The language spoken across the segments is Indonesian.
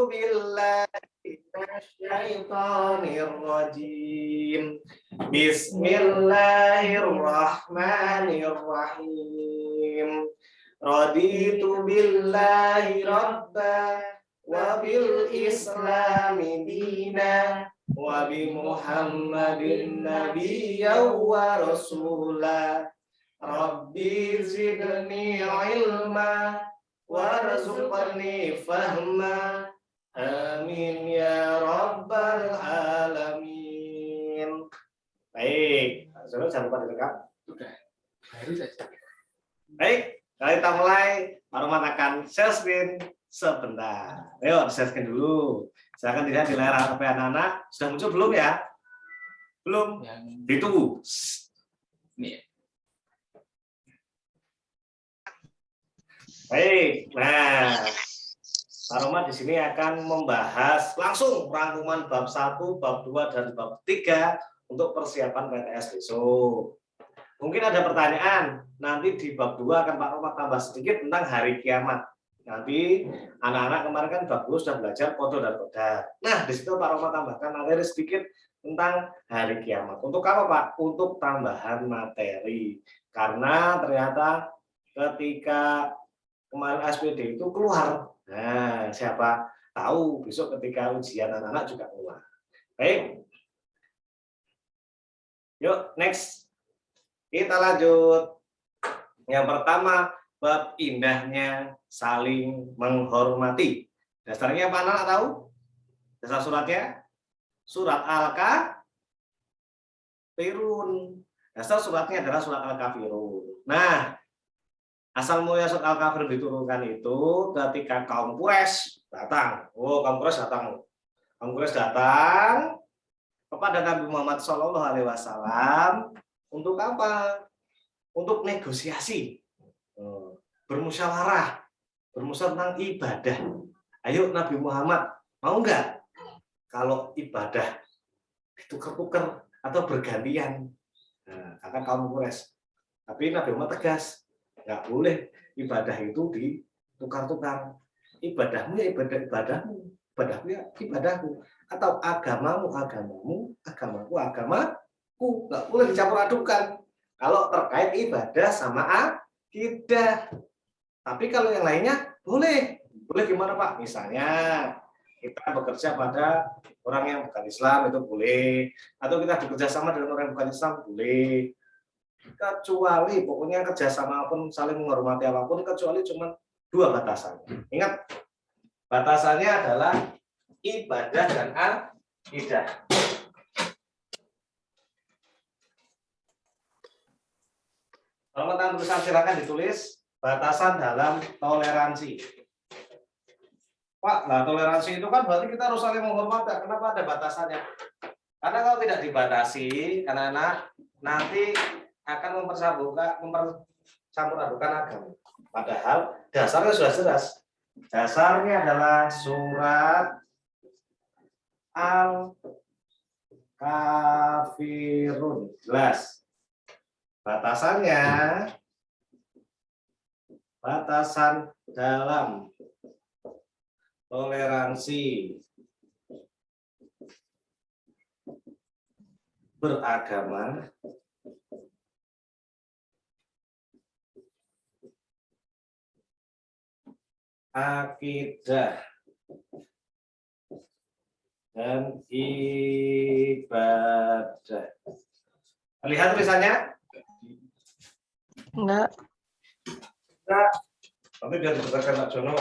billahi minasyaitonir rajim. Bismillahirrahmanirrahim. Raditu billahi rabba wa bil islami dina wa bi Muhammadin nabiyyan wa rasula. Rabbi zidni ilma warzuqni fahma. Amin ya rabbal alamin. Baik, saudara jangan lupa direkam. Sudah, baru saja. Baik, kita mulai. Arman akan share screen sebentar. Ayo share screen dulu. Silakan dilihat di layar HP anak-anak. Sudah muncul belum ya? Belum? Ditunggu. Ini ya. Baik, nah Pak Roma di sini akan membahas langsung rangkuman bab 1, bab 2, dan bab 3 untuk persiapan PTS besok. Mungkin ada pertanyaan, nanti di bab 2 akan Pak Roma tambah sedikit tentang hari kiamat. Nanti anak-anak kemarin kan bab 2 sudah belajar foto dan kodar. Nah, di situ Pak Roma tambahkan materi sedikit tentang hari kiamat. Untuk apa, Pak? Untuk tambahan materi. Karena ternyata ketika kemarin SPD itu keluar. Nah, siapa tahu besok ketika ujian anak-anak juga keluar. Baik. Yuk, next. Kita lanjut. Yang pertama, bab indahnya saling menghormati. Dasarnya apa anak tahu? Dasar suratnya? Surat Al-Kafirun. Dasar suratnya adalah surat Al-Kafirun. Nah, asal mulia surat Al-Kafirun diturunkan itu ketika kaum Quraisy datang. Oh, kaum Quraisy datang. Kaum Quraisy datang kepada Nabi Muhammad SAW untuk apa? Untuk negosiasi, bermusyawarah tentang ibadah. Ayo Nabi Muhammad, mau nggak kalau ibadah ditukar-tukar atau bergantian? Nah, kata kaum Quraisy. Tapi Nabi Muhammad tegas, nggak boleh ibadah itu ditukar-tukar. Ibadahmu ya ibadahmu, ibadahku ya ibadahku, atau agamamu, agamaku, nggak boleh dicampur adukan. Kalau terkait ibadah sama akidah. Tapi kalau yang lainnya boleh. Boleh gimana Pak? Misalnya kita bekerja pada orang yang bukan Islam itu boleh, atau kita bekerja sama dengan orang yang bukan Islam boleh. Kecuali pokoknya kerjasama pun saling menghormati apapun, kecuali cuma 2 batasan. Ingat, batasannya adalah ibadah dan akidah. Kalau teman tulisan silakan ditulis batasan dalam toleransi. Pak, nah toleransi itu kan berarti kita harus saling menghormati. Kenapa ada batasannya? Karena kalau tidak dibatasi, anak-anak nanti akan mempercampur adukan agama. Padahal dasarnya sudah jelas. Dasarnya adalah surat Al-Kafirun. Jelas. Batasannya, batasan dalam toleransi beragama akidah dan ibadah. Lihat tulisannya? Enggak. Enggak. Nanti biar dibesarkan Pak Jono.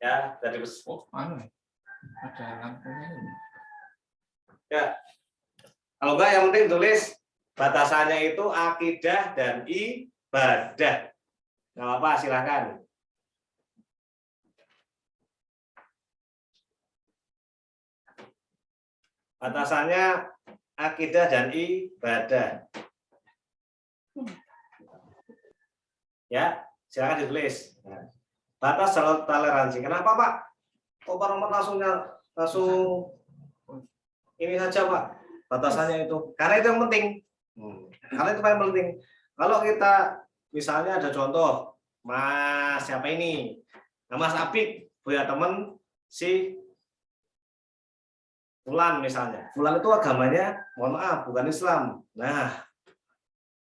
Ya, dari Ada lampunya ini. Ya. Kalau enggak yang penting tulis batasannya itu akidah dan ibadah. Nggak apa-apa, silakan. Batasannya akidah dan ibadah. Ya, silakan ditulis. Nah, batas toleransi. Kenapa Pak? Kok Pak Romat langsung ini saja Pak? Batasannya itu. Karena itu yang penting. Karena itu paling penting. Kalau kita misalnya ada contoh, Mas siapa ini? Nah, Mas Apik punya teman, si Fulan misalnya. Fulan itu agamanya, mohon maaf, bukan Islam. Nah,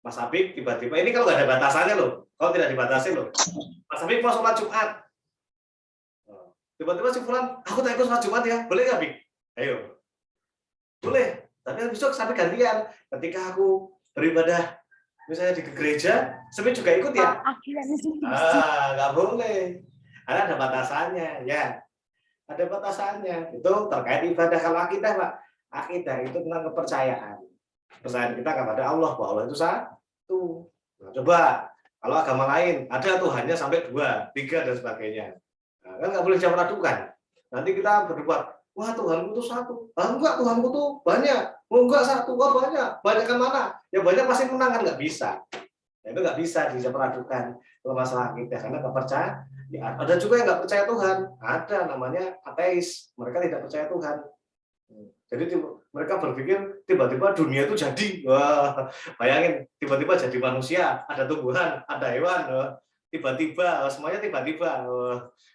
Mas Habib tiba-tiba, ini kalau nggak ada batasannya loh, kalau tidak dibatasi loh. Mas Habib mau sholat Jumat. Tiba-tiba si Fulan, aku tak ikut sholat Jumat ya, boleh nggak, Bik? Ayo. Boleh, tapi besok sampai gantian. Ketika aku beribadah, misalnya di gereja, sampai juga ikut ya? Nggak boleh. Karena ada batasannya, ya. Ada batasannya. Itu terkait ibadah. Kalau akidah, Pak, akidah itu tentang kepercayaan. Kepercayaan kita kepada Allah, bahwa Allah itu satu. Nah, coba, kalau agama lain, ada Tuhannya sampai 2, 3, dan sebagainya. Nah, kan nggak boleh campur adukan. Nanti kita berdebat, wah Tuhanku itu satu. Ah, enggak, Tuhanku itu banyak. Oh, enggak satu, wah banyak. Banyak kan mana? Ya banyak pasti menang, kan nggak bisa. Nah, itu nggak bisa dicampur adukan kalau masalah akidah, karena kepercayaan. Ya, ada juga yang nggak percaya Tuhan. Ada namanya ateis. Mereka tidak percaya Tuhan. Jadi mereka berpikir tiba-tiba dunia itu jadi. Wah, bayangin tiba-tiba jadi manusia, ada tumbuhan, ada hewan. Tiba-tiba semuanya tiba-tiba.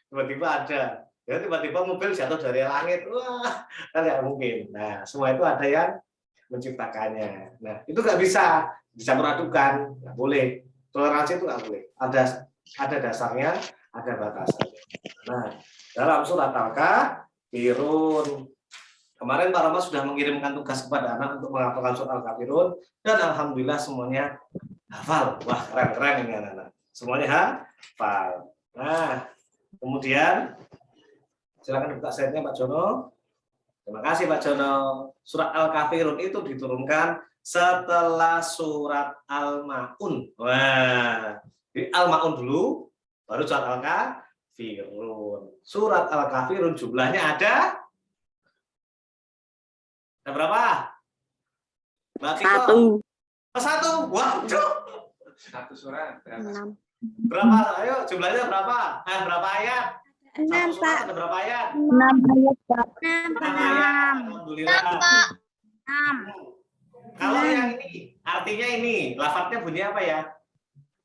Tiba-tiba ada. Ya tiba-tiba mobil jatuh dari langit. Wah, kan nggak mungkin. Nah, semua itu ada yang menciptakannya. Nah, itu nggak bisa dicampur adukan, nggak boleh. Toleransi itu nggak boleh. Ada dasarnya, ada batasannya. Nah, dalam surat Al-Kafirun, kemarin Pak Rama sudah mengirimkan tugas kepada anak untuk menghafalkan surat Al-Kafirun, dan alhamdulillah semuanya hafal. Wah, keren-keren ini anak-anak. Semuanya hafal. Nah, kemudian silakan buka slide-nya Pak Jono. Terima kasih Pak Jono. Surat Al-Kafirun itu diturunkan setelah surat Al-Ma'un. Wah, jadi Al-Ma'un dulu, baru surat Al-Kafirun. Surat Al-Kafirun jumlahnya ada berapa? Satu. Satu. Waduh. Satu surat berapa? 6. Berapa? Ayo jumlahnya berapa? Berapa ayat? 6, Satu surat Pak. ada berapa ayat? 6 ayat, Pak. 6 ayat. Alhamdulillah. 6. Kalau yang ini, artinya ini, lafadznya bunyi apa ya?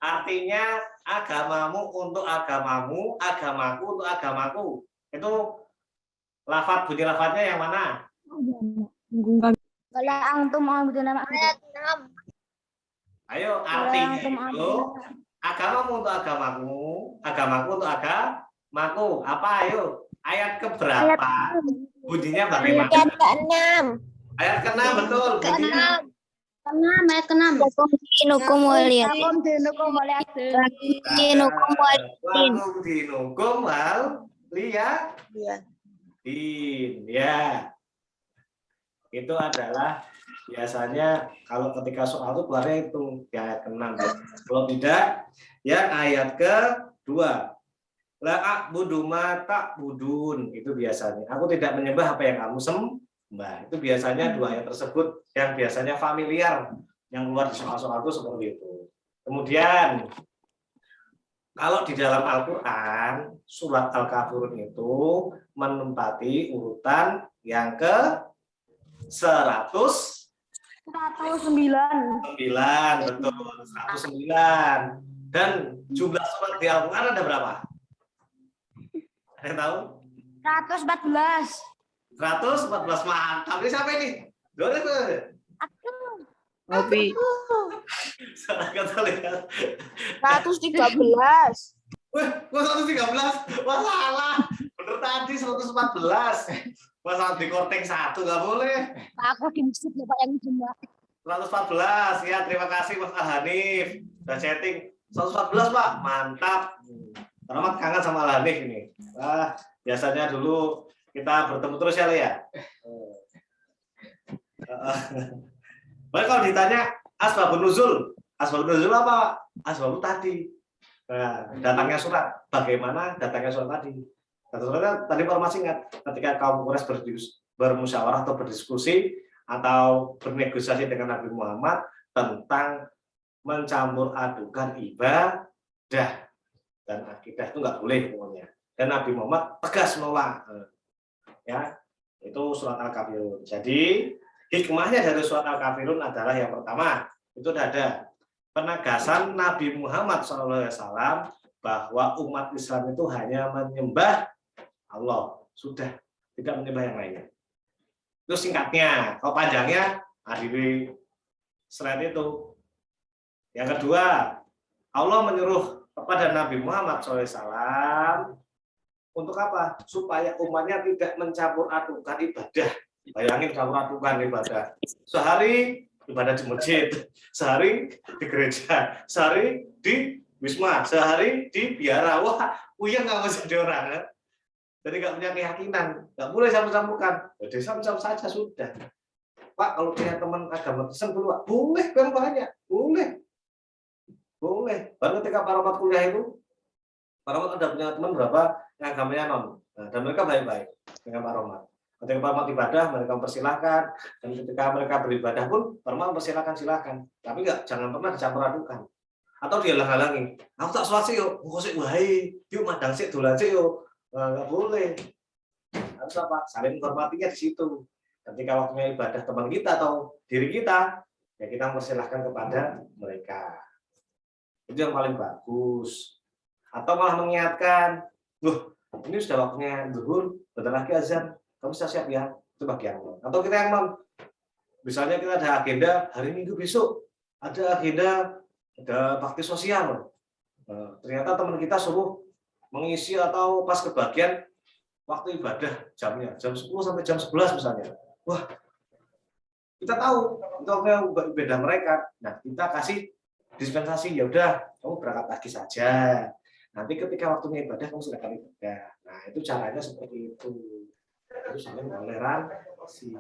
Artinya agamamu untuk agamamu, agamaku untuk agamaku. Itu bunyi lafadznya yang mana? Wala antum a'budu nama ayat 6. Ayo, artinya itu agamamu untuk agamamu, agamaku untuk agamaku. Apa ayo? Ayat keberapa? Bunyinya bagaimana? Ayat ke-6. Ayat ke-6 betul. Bunyinya Ayat ke-6. Dinukum waliyat. Dinukum waliyat. Lakum dinukum waliyat. Ya. Itu adalah biasanya kalau ketika soal itu keluarnya itu di ayat ke-6. Kalau tidak, ya ayat ke-2. La a'budu ma ta'budun, itu biasanya. Aku tidak menyembah apa yang kamu sembah. Itu biasanya 2 ayat tersebut yang biasanya familiar yang keluar di soal-soal itu seperti itu. Kemudian kalau di dalam Al-Qur'an, surat Al-Kafirun itu menempati urutan yang ke 109, betul, 109. Dan jumlah surat di Al-Qur'an ada berapa? Ada yang tahu? 114. 114, mantap. Ini siapa ini? Boleh. Hobi. Salah kata lihat. 113. Wah, 113. Wah, salah. Bener tadi 114. Masa di korting 1 nggak boleh. Aku di masjid Bapak yang jumlah. 114 ya, terima kasih Mas Hanif. Sudah chatting 114 Pak, mantap. Karena kangen sama Al Hanif ini. Wah, biasanya dulu kita bertemu terus ya, Le ya. Baik, kalau ditanya asbabun nuzul apa? Asbabun tadi. Nah, datangnya surat. Bagaimana datangnya surat tadi? Suratnya tadi Pak masih ingat ketika kaum Quraisy bermusyawarah atau berdiskusi atau bernegosiasi dengan Nabi Muhammad tentang mencampur adukan ibadah dan akidah, itu nggak boleh pokoknya. Dan Nabi Muhammad tegas menolak. Ya, itu surat Al-Kafirun. Jadi hikmahnya dari surat Al-Kafirun adalah yang pertama, itu ada penegasan Nabi Muhammad SAW bahwa umat Islam itu hanya menyembah Allah sudah, tidak menyembah yang lainnya. Itu singkatnya. Kalau panjangnya di slide itu. Yang kedua, Allah menyuruh kepada Nabi Muhammad SAW untuk apa? Supaya umatnya tidak mencampur adukan ibadah. Bayangin campur adukan ibadah. Sehari ibadah di masjid, sehari di gereja, sehari di wisma, sehari di biara. Wah, Uya nggak mau jadi orang. Kan? Jadi nggak punya keyakinan, nggak boleh campur-campurkan. Jadi campur saja sudah. Pak, kalau punya teman agama Kristen dulu, Pak, boleh kan banyak, boleh. Boleh. Baru ketika Pak Rahmat kuliah itu, Pak Rahmat ada punya teman berapa yang agamanya non. Nah, dan mereka baik-baik dengan Pak Rahmat. Ketika Pak Rahmat ibadah, mereka mempersilahkan. Dan ketika mereka beribadah pun, Pak Rahmat mempersilahkan, silahkan. Tapi jangan pernah dicampur adukan. Atau dia halang-halangi. Aku tak sholat sih yuk, kok sih wahai, yuk madang sih, dolan sih yuk. Nggak boleh. Harus apa? Saling menghormatinya di situ. Ketika waktunya ibadah teman kita atau diri kita, ya kita mempersilahkan kepada mereka. Itu yang paling bagus. Atau malah mengingatkan, loh ini sudah waktunya zuhur, bentar lagi azan, kamu siap ya? Itu bagian. Atau kita yang misalnya kita ada agenda hari Minggu besok, ada agenda, ada bakti sosial. Ternyata teman kita suruh mengisi atau pas kebagian waktu ibadah jamnya, jam 10 sampai jam 11 misalnya. Wah, kita tahu itu beda mereka. Nah, kita kasih dispensasi, ya udah kamu berangkat pagi saja. Nanti ketika waktunya ibadah kamu silakan ibadah. Nah, itu caranya seperti itu. Itu saling toleransi.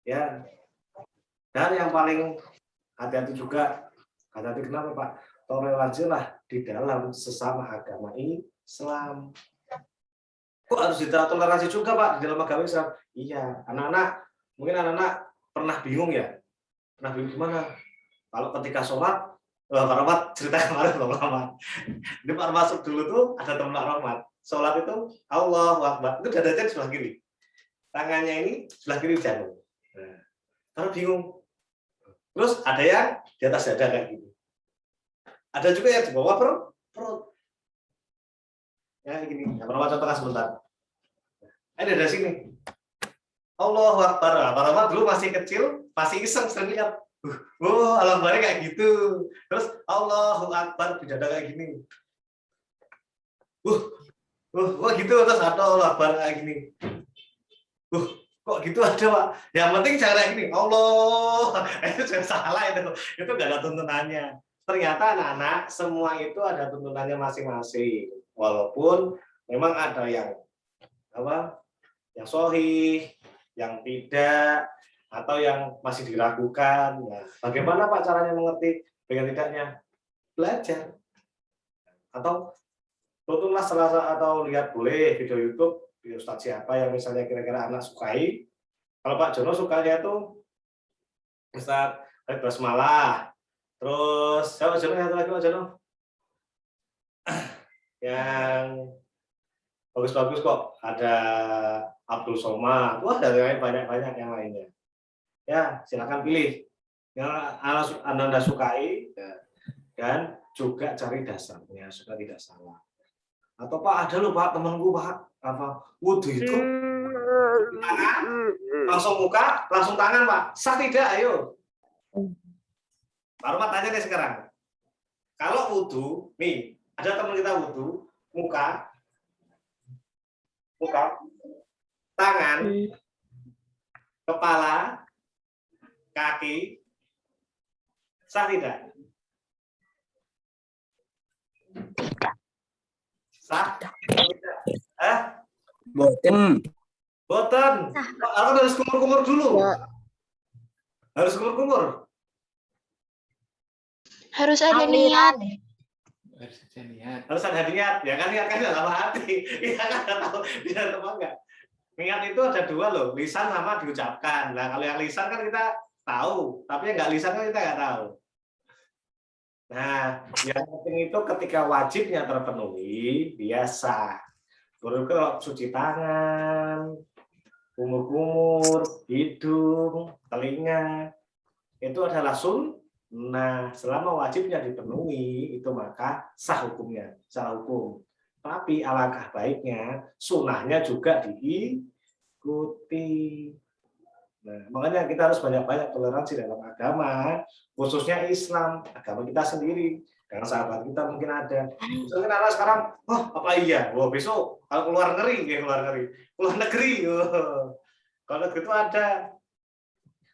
Ya. Dan yang paling hati-hati juga, hati-hati kenapa Pak? Toleransilah di dalam sesama agama Islam. Kok harus ditoleransi juga Pak di dalam agama Islam? Iya, mungkin anak-anak pernah bingung ya. Pernah bingung gimana? Kalau ketika sholat, Pak Rahmat cerita kemarin Pak Rahmat. Ini Pak masuk dulu tuh ada teman Pak Rahmat. Sholat itu Allahu Akbar. Itu dadanya di sebelah kiri. Tangannya ini sebelah kiri jantung. Nah, karena bingung. Terus ada yang di atas dada kayak gini. Ada juga yang di bawah perut. Ya gini. Pak Rahmat contohkan sebentar. Ada dari sini. Allahu Akbar. Pak Rahmat dulu masih kecil, masih iseng sering lihat. Alhamdulillah kayak gitu. Terus Allahu Akbar di dada kayak gini. Kok gitu terus ada Allahu Akbar kayak gini. Kok gitu ada Pak? Yang penting cara ini Allah. Itu jangan salah itu. Itu nggak ada tuntunannya. Ternyata anak-anak semua itu ada tuntunannya masing-masing. Walaupun memang ada yang yang sahih, yang tidak, atau yang masih diragukan. Nah, bagaimana Pak caranya mengerti dengan tidaknya? Belajar. Atau tontonlah atau lihat boleh video YouTube, video Ustadz siapa yang misalnya kira-kira anak sukai. Kalau Pak Jono sukanya itu Ustadz Basmalah. Terus siapa Jono yang lagi Pak Jono? Yang bagus-bagus kok. Ada Abdul Somad. Wah, dari banyak-banyak yang lainnya. Ya, silakan pilih yang Anda sukai dan juga cari dasarnya supaya tidak salah. Atau Pak ada loh Pak temanku Pak wudhu itu tangan langsung muka langsung tangan Pak, sah tidak? Ayo Pak Rahmat tanya nih sekarang, kalau wudhu nih ada teman kita wudhu muka tangan kepala kaki, sah tidak? Sah? Boten. Harus kumur-kumur dulu. Harus kumur-kumur. Harus ada niat. Harus ada niat. Ya kan niat kan dalam hati. Iya kan nggak tahu dia apa enggak. Niat itu ada dua loh, lisan sama diucapkan. Nah kalau yang lisan kan kita tahu, tapi yang nggak lisan kan kita nggak tahu. Nah, yang penting itu ketika wajibnya terpenuhi, biasa. Baru kalau cuci tangan, kumur-kumur, hidung, telinga, itu adalah sunnah. Selama wajibnya dipenuhi, itu maka sah hukumnya, secara hukum. Tapi alangkah baiknya sunnahnya juga diikuti. Nah, makanya kita harus banyak-banyak toleransi dalam agama, khususnya Islam, agama kita sendiri. Dengan sahabat kita mungkin ada. Misalnya anak sekarang, oh apa iya? Wah besok kalau keluar negeri, oh. Kalau negeri itu ada.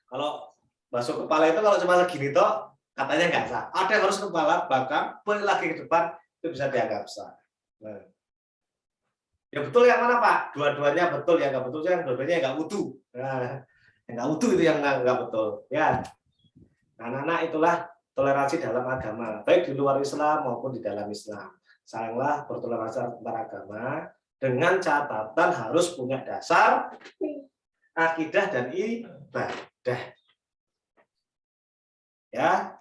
Kalau masuk kepala itu kalau cuma segini toh, katanya nggak sah. Ada yang harus kepala, bahkan boleh lagi ke depan itu bisa dianggap sah. Nah, yang betul yang mana Pak? Dua-duanya betul, yang nggak betul yang dua-duanya nggak utuh. Nah, yang nggak utuh itu yang nggak betul. Ya, anak-anak itulah toleransi dalam agama, baik di luar Islam maupun di dalam Islam. Sayanglah bertoleransi antar agama dengan catatan harus punya dasar akidah dan ibadah. Ya.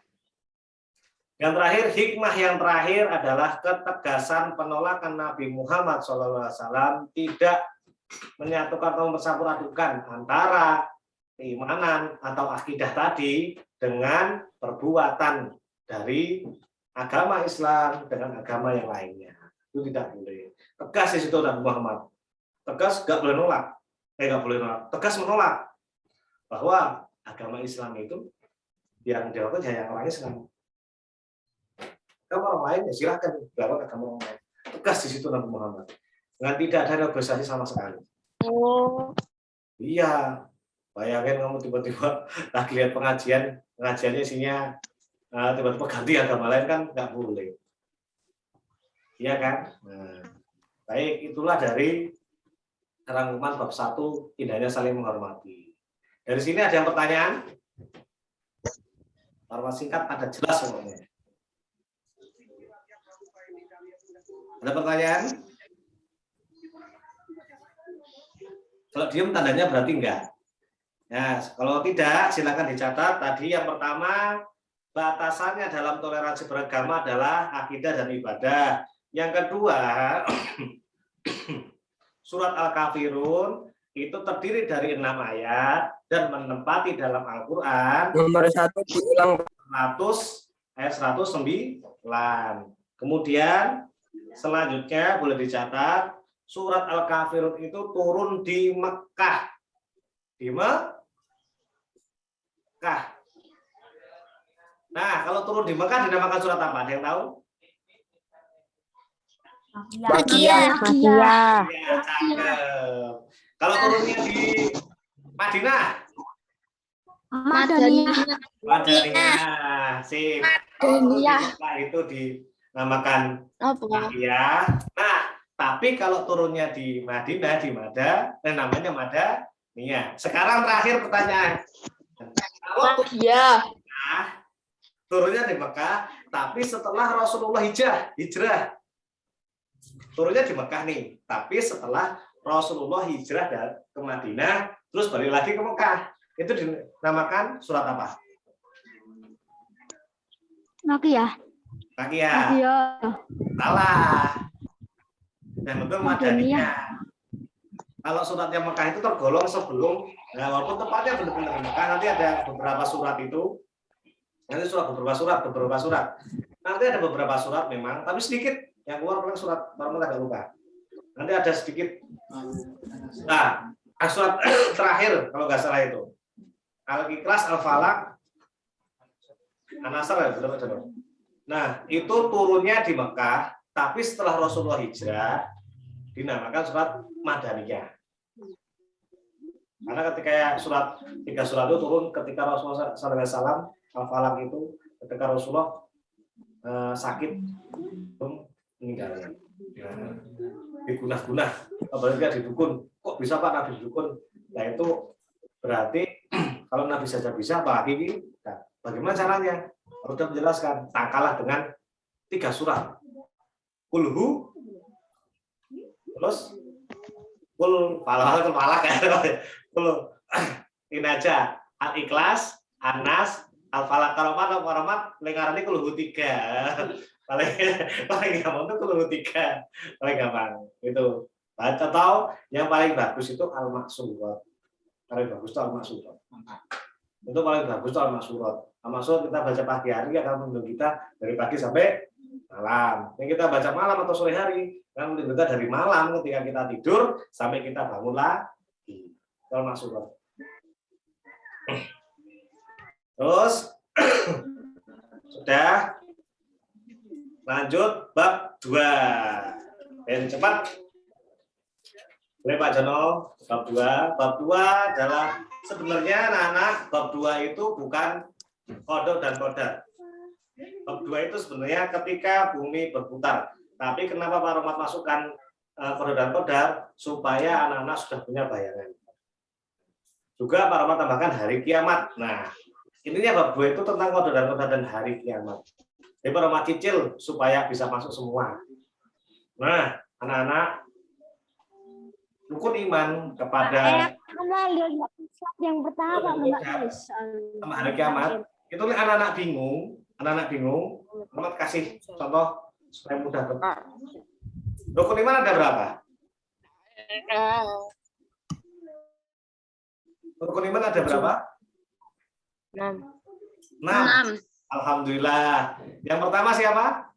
Yang terakhir, hikmah yang terakhir adalah ketegasan penolakan Nabi Muhammad SAW tidak menyatukan atau mencampur-adukan antara keimanan atau akidah tadi dengan perbuatan dari agama Islam dengan agama yang lainnya. Itu tidak boleh. Tegas di situ Nabi Muhammad. Tegas nggak boleh nolak. Nggak boleh nolak. Tegas menolak bahwa agama Islam itu yang dilakukan hanya yang orang Islam. Agama orang lain ya silakan dilakukan agama orang lain. Tegas di situ Nabi Muhammad. Dengan tidak ada negosiasi sama sekali. Oh. Iya. Bayangin kamu tiba-tiba lagi lihat pengajiannya isinya tiba-tiba ganti agama lain kan nggak boleh. Iya kan? Nah, baik, itulah dari rangkuman bab 1 indahnya saling menghormati. Dari sini ada yang pertanyaan? Format singkat ada jelas semuanya. Ada pertanyaan? Kalau diem tandanya berarti enggak. Ya, kalau tidak silakan dicatat. Tadi yang pertama batasannya dalam toleransi beragama adalah akidah dan ibadah. Yang kedua, surat Al-Kafirun itu terdiri dari 6 ayat dan menempati dalam Al-Qur'an Nomor 1 diulang. 100 ayat 109. Kemudian selanjutnya boleh dicatat surat Al-Kafirun itu turun di Mekah. Di Mekah. Nah, kalau turun di Mekah dinamakan surat apa? Ada yang tahu? Makiyah. Ya, cakep. Kalau turunnya di Madinah? Madaniyah. Sip. Nah, itu dinamakan Makiyah. Nah, tapi kalau turunnya di Madinah, namanya Madaniyah. Sekarang terakhir pertanyaan. Kalau turunnya di Mekah, tapi setelah Rasulullah hijrah. Turunnya di Mekah nih, tapi setelah Rasulullah hijrah ke Madinah, terus balik lagi ke Mekah. Itu dinamakan surat apa? Makiyah. Salah. Yang betul Madaniyah. Kalau surat yang Mekah itu tergolong sebelum, nah walaupun tepatnya benar-benar Mekah, nanti ada beberapa surat itu, beberapa surat. Nanti ada beberapa surat memang, tapi sedikit yang keluar paling surat baru agak lupa. Nanti ada sedikit. Nah, surat terakhir kalau nggak salah itu Al-Ikhlas, Al-Falaq, An-Nasr. Nah, itu turunnya di Mekah, tapi setelah Rasulullah hijrah dinamakan surat Madaniyah. Karena ketika tiga surat itu turun ketika Rasulullah SAW, Al-Falaq itu ketika Rasulullah sakit meninggal. Digunah-gunah, apalagi didukun. Kok bisa Pak Nabi didukun? Nah itu berarti kalau Nabi saja bisa, apalagi ini. Nah, bagaimana caranya? Harus menjelaskan. Tangkalah dengan 3 surat. Kulhu, terus kul falak kan? Kul ini aja Al-Ikhlas, An-Nas, Al-Falaq, Rahmat, lingkaran ini kulhu 3. paling gampang itu kulhu 3. Paling gampang itu. Atau yang paling bagus itu Al-Maksurat. Paling bagus itu Al-Maksurat. Itu paling bagus itu Al-Maksurat. Al-Maksurat kita baca pagi hari akan membantu kita dari pagi sampai malam. Yang kita baca malam atau sore hari kan lebih dekat dari malam ketika kita tidur sampai kita bangun lagi. Kalau masuk. Terus sudah lanjut bab 2. Yang cepat. Boleh Pak Jono, bab 2. Bab 2 adalah sebenarnya anak-anak bab 2 itu bukan kodok dan kodar. Bab 2 itu sebenarnya ketika bumi berputar. Tapi kenapa Pak Romat masukkan kodok dan kodar? Supaya anak-anak sudah punya bayangan. Juga Pak Romat tambahkan hari kiamat. Nah, intinya bab 2 itu tentang kodok dan kodar dan hari kiamat. Jadi Pak Romat cicil supaya bisa masuk semua. Nah, anak-anak, rukun iman kepada yang pertama sama hari kiamat. Itu anak-anak bingung. Romat kasih contoh supaya mudah. Rukun iman ada berapa? Rukun iman ada berapa? 6. Alhamdulillah. Yang pertama siapa?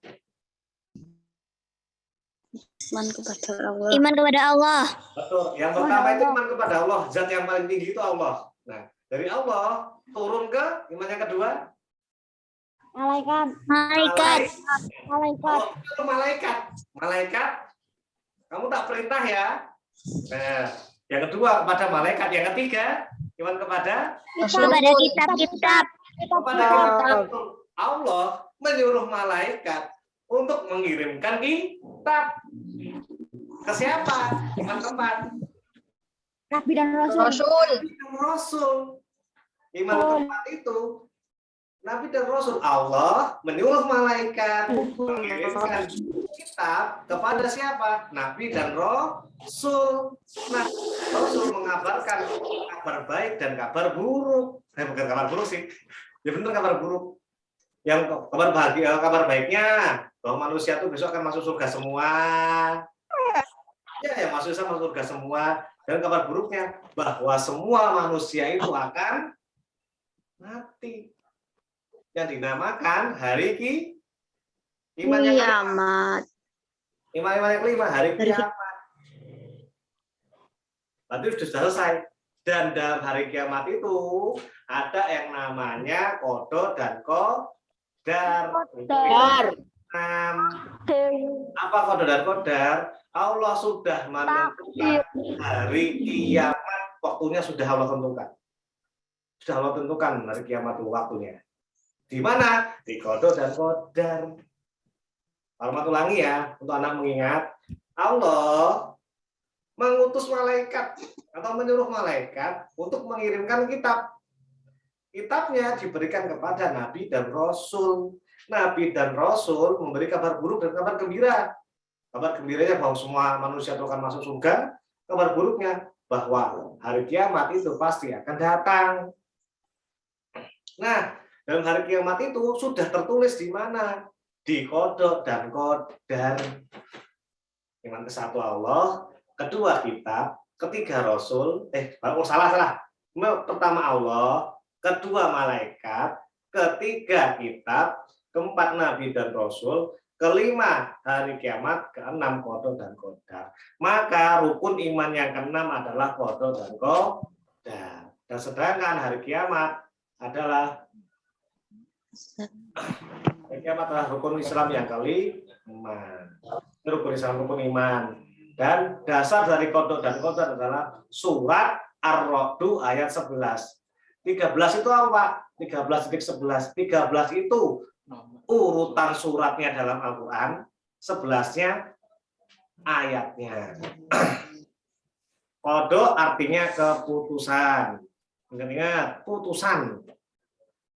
Iman kepada Allah. Iman kepada Allah. Betul. Yang pertama itu iman kepada Allah. Zat yang paling tinggi itu Allah. Nah, dari Allah turun ke iman yang kedua. Malaikat. Malaikat. Kamu tak perintah ya. Nah, yang kedua kepada malaikat. Yang ketiga iman kepada Kitab-kitab. kepada kitab. Allah menyuruh malaikat untuk mengirimkan kitab. Ke siapa? Iman keempat. Nabi dan Rasul. Iman keempat itu Nabi dan Rasul. Allah menyuruh malaikat mengirimkan kitab kepada siapa? Nabi dan Rasul. Nah, Rasul mengabarkan kabar baik dan kabar buruk. Bukan kabar buruk sih. Ya benar kabar buruk. Yang kabar bahagia, kabar baiknya bahwa manusia itu besok akan masuk surga semua. Ya, masuk surga semua. Dan kabar buruknya bahwa semua manusia itu akan mati. Yang dinamakan hari iman yang Kiamat. Iman yang kelima, hari kiamat. Berarti sudah selesai. Dan dalam hari kiamat itu ada yang namanya kodok dan kodar. Apa kodok dan kodar? Allah sudah menentukan hari kiamat, waktunya sudah Allah tentukan. Sudah Allah tentukan hari kiamat itu waktunya. Di mana? Di kodok dan kodar. Hormat ulangi ya, untuk anak mengingat. Allah mengutus malaikat atau menyuruh malaikat untuk mengirimkan kitab. Kitabnya diberikan kepada Nabi dan Rasul. Nabi dan Rasul memberi kabar buruk dan kabar gembira. Kabar gembiranya bahwa semua manusia itu akan masuk surga. Kabar buruknya bahwa hari kiamat itu pasti akan datang. Nah, dalam hari kiamat itu sudah tertulis di mana? Di kodok dan kodar. Iman ke satu Allah, kedua kitab, ketiga Rasul. Salah. Pertama Allah, kedua malaikat, ketiga kitab, keempat Nabi dan Rasul, kelima hari kiamat, keenam kodok dan kodar. Maka rukun iman yang keenam adalah kodok dan kodar. Dan sedangkan hari kiamat adalah rukun Islam yang kelima. Rukun Islam, rukun iman. Dan dasar dari kodok dan kodar adalah surat Ar-Ra'd ayat 11. 13 itu apa? 13-11. 13 itu urutan suratnya dalam Al-Quran, 11-nya ayatnya. Kodok artinya keputusan. Ingat, putusan.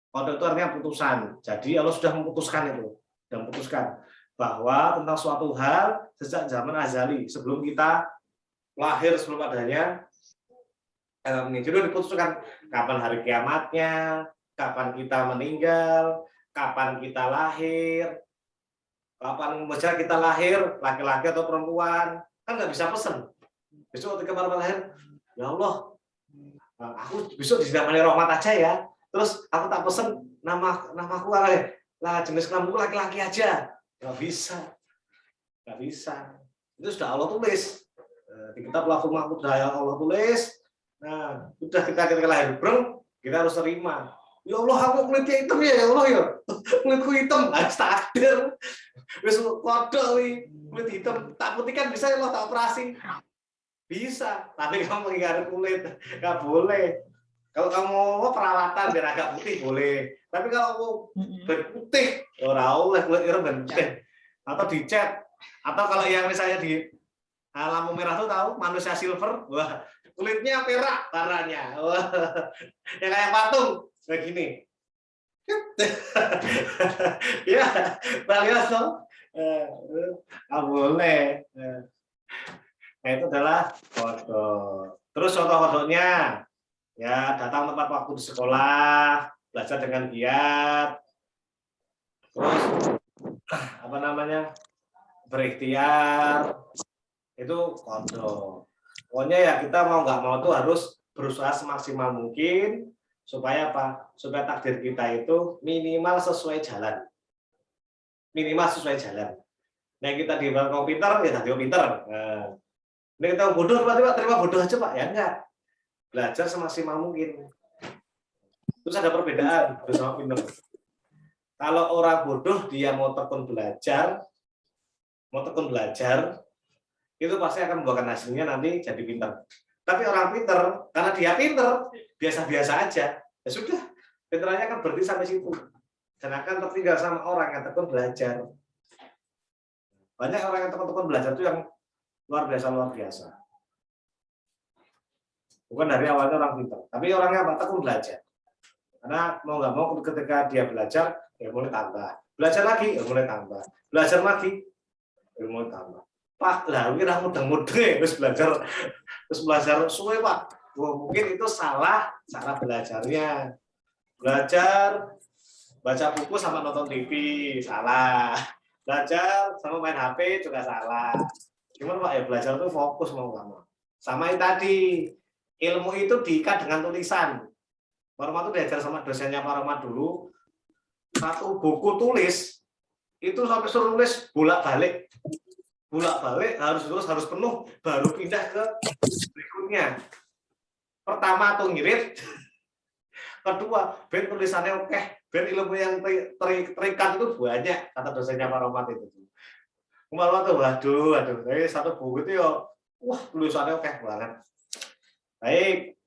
Kodok itu artinya putusan. Jadi Allah sudah memutuskan itu. Dan memutuskan bahwa tentang suatu hal sejak zaman azali. Sebelum kita lahir, sebelum adanya sudah diputuskan kapan hari kiamatnya, kapan kita meninggal, kapan kita lahir, kapan misalnya kita lahir, laki-laki atau perempuan, kan nggak bisa pesen. Besok ketika baru lahir, ya Allah, aku besok dinamai Rahmat aja ya. Terus aku tak pesen namaku lah jenis kelaminku laki-laki aja. Nggak bisa. Nggak bisa. Itu sudah Allah tulis. Di kitab Lauhul Mahfuz sudah Allah tulis. Nah, sudah kita lahir breng, kita harus terima. Ya Allah, aku kulitnya hitam ya Allah ya. Kulitku hitam, harus takdir. Wis kodok kulit hitam, tak putihkan bisa ya Allah, tak operasi. Bisa, tapi kamu mengingkari kulit, nggak boleh. Kalau kamu mau perawatan biar agak putih boleh. Tapi kalau mau berputih, orang oleh kulit ireng berputih. Atau dicat, atau kalau yang misalnya di lampu merah tuh tahu manusia silver, wah kulitnya perak warnanya, wah yang kayak patung kayak gini. Ya, balios dong. Nggak boleh. Nah, itu adalah kodok. Terus contoh-contohnya, ya datang tepat waktu di sekolah, belajar dengan giat, terus apa namanya berikhtiar, itu kodok. Pokoknya ya kita mau nggak mau tuh harus berusaha semaksimal mungkin supaya apa? Supaya takdir kita itu minimal sesuai jalan. Minimal sesuai jalan. Nah kita di bangku pintar ya tadi pintar. Nah, ini kita bodoh tiba-tiba terima bodoh aja Pak ya enggak. Belajar semaksimal mungkin. Terus ada perbedaan bodoh sama pintar. Kalau orang bodoh dia mau tekun belajar, itu pasti akan membuahkan hasilnya nanti jadi pintar. Tapi orang pintar, karena dia pintar, biasa-biasa aja, ya sudah, pintarannya kan berhenti sampai situ. Dan akan tertinggal sama orang yang tekun belajar. Banyak orang yang tekun belajar itu yang luar biasa. Bukan dari awalnya orang pintar, tapi orangnya apa? Tekun belajar. Karena mau nggak mau ketika dia belajar, ilmunya tambah. Belajar lagi, ilmunya tambah. Belajar lagi, ilmu tambah. Pak, lah kira mudeng-mudeng terus belajar suwe Pak. Mungkin itu salah belajarnya. Belajar baca buku sama nonton TV salah. Belajar sama main HP juga salah. Gimana Pak ya belajar itu fokus mau nggak mau. Sama yang tadi ilmu itu diikat dengan tulisan. Pak Roma itu diajar sama dosennya Pak Roma dulu. Satu buku tulis itu sampai suruh nulis bolak-balik harus penuh baru pindah ke berikutnya. Pertama tuh ngirit, kedua ben tulisannya oke, ben ilmu yang terikat itu banyak kata dosennya Pak Romat itu. Kemarin tuh waduh, dari satu buku itu ya, wah tulisannya oke banget. Baik,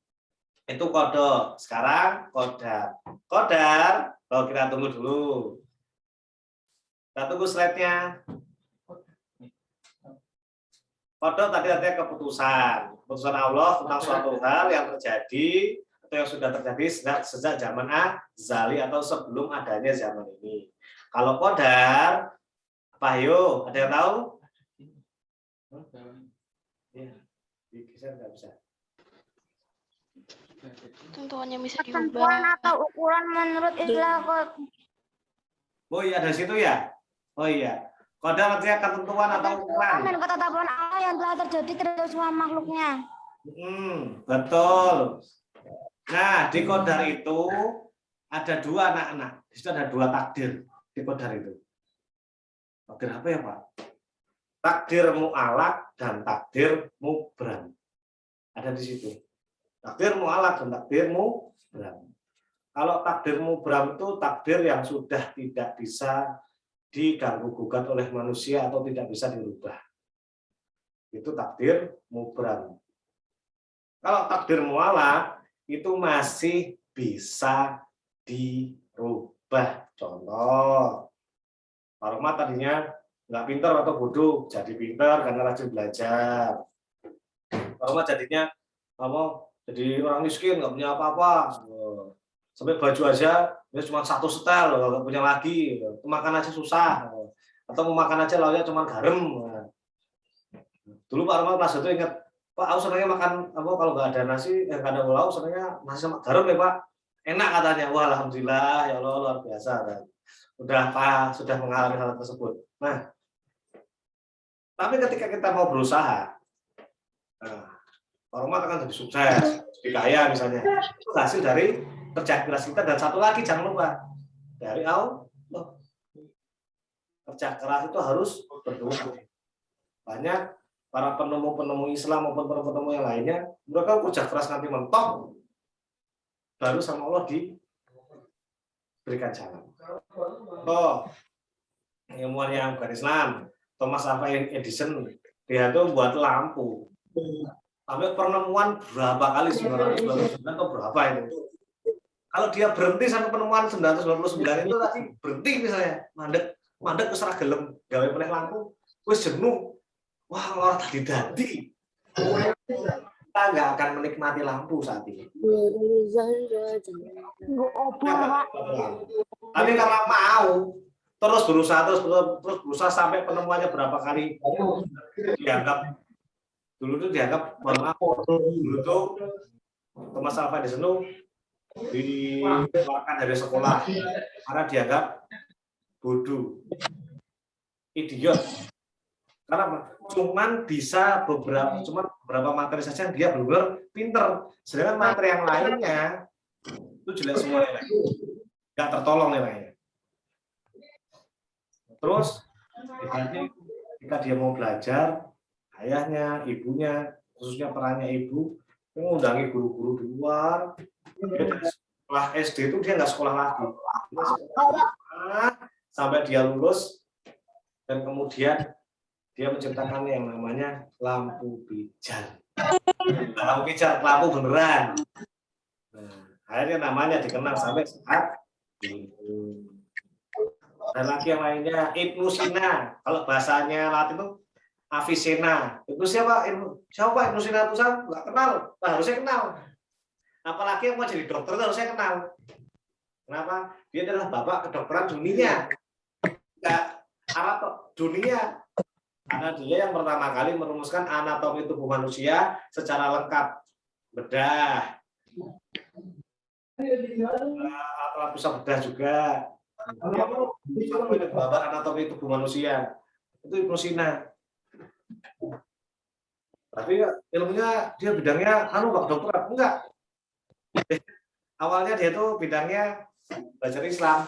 itu kode. Sekarang kodar. Kalau kita tunggu dulu. Kita tunggu slide-nya. Kodok tadi artinya keputusan Allah tentang suatu hal yang terjadi atau yang sudah terjadi sejak zaman azali atau sebelum adanya zaman ini. Kalau kodar, apa yo? Ada yang tahu? Ya, nggak bisa. Tentuannya bisa Ketentuan diubah. atau ukuran menurut istilah Oh iya, dari situ ya? Oh iya. Kodar artinya ketentuan atau ukuran. dan ketetapan Allah yang telah terjadi terhadap semua makhluknya. Betul. Nah, di kodar itu ada dua anak-anak. Di situ ada dua takdir di kodar itu. Takdir apa ya Pak? Takdir mu'alak dan takdir mubram. Ada di situ. Takdir mu'alak dan takdir mubram. Kalau takdir mubram itu takdir yang sudah tidak bisa diganggu gugat oleh manusia atau tidak bisa dirubah. Itu takdir mubram. Kalau takdir mu'alak itu masih bisa dirubah. Contoh, Pak Rahmat tadinya nggak pintar atau bodoh, jadi pintar karena rajin belajar. Pak Rahmat jadinya jadi orang miskin, nggak punya apa-apa. Sampai baju aja ya cuma satu setel, nggak punya lagi. Makan aja susah. Atau mau makan aja lauknya cuma garam. Dulu Pak Rahmat pas itu ingat, Pak, aku senangnya makan apa kalau nggak ada nasi, nggak ada lauk, senangnya nasi sama garam ya Pak. Enak katanya. Wah, alhamdulillah, ya Allah luar biasa. Sudah mengalami hal tersebut. Nah, tapi ketika kita mau berusaha, Pak Rahmat akan jadi sukses, jadi kaya misalnya. Itu hasil dari kerja keras kita dan satu lagi jangan lupa dari Allah. kerja keras itu harus berdoa. Banyak para penemu-penemu Islam maupun penemu-penemu yang lainnya, mereka kerja keras nanti mentok, baru sama Allah diberikan jalan. Oh, ilmuwan yang bukan Islam, Thomas Alva Edison, dia tuh buat lampu. Sampai penemuan berapa kali, 999 atau berapa itu. Kalau dia berhenti sampai penemuan 999 itu tadi berhenti misalnya, mandek wis ora gelem gawe meneh lampu, wis jenuh. Wah, ora tadi. Kita nggak akan menikmati lampu saat ini. Tapi karena mau terus berusaha sampai penemuannya berapa kali dianggap dulu mohon maaf, dulu tuh Thomas Alva Edison dikeluarkan dari sekolah karena dianggap bodoh, idiot. Karena cuman beberapa materi saja yang dia benar-benar pinter, sedangkan materi yang lainnya itu jelek semua nilai, nggak tertolong nilainya. Terus ketika dia mau belajar, ayahnya, ibunya, khususnya perannya ibu, mengundangi guru-guru di luar. Setelah SD itu dia nggak sekolah lagi, sampai dia lulus, dan kemudian dia menciptakan yang namanya lampu pijar. Lampu pijar, lampu beneran. Nah, akhirnya namanya dikenal sampai saat ini. Dan lagi yang lainnya, Ibnu Sina. Kalau bahasanya Latin itu Avicenna. Itu siapa? Ibnu Sina itu saya nggak kenal. Nah, harusnya kenal. Apalagi yang mau jadi dokter itu harusnya kenal. Kenapa? Dia adalah bapak kedokteran dunia. Nggak Arab dunia. Karena dia yang pertama kali merumuskan anatomi tubuh manusia secara lengkap. Bedah. Alat pusat bedah juga. Bapak anatomi tubuh manusia. Itu Ibnu Sina. Tapi ilmunya dia bidangnya Pak dokteran. Enggak. Awalnya dia tuh bidangnya belajar Islam,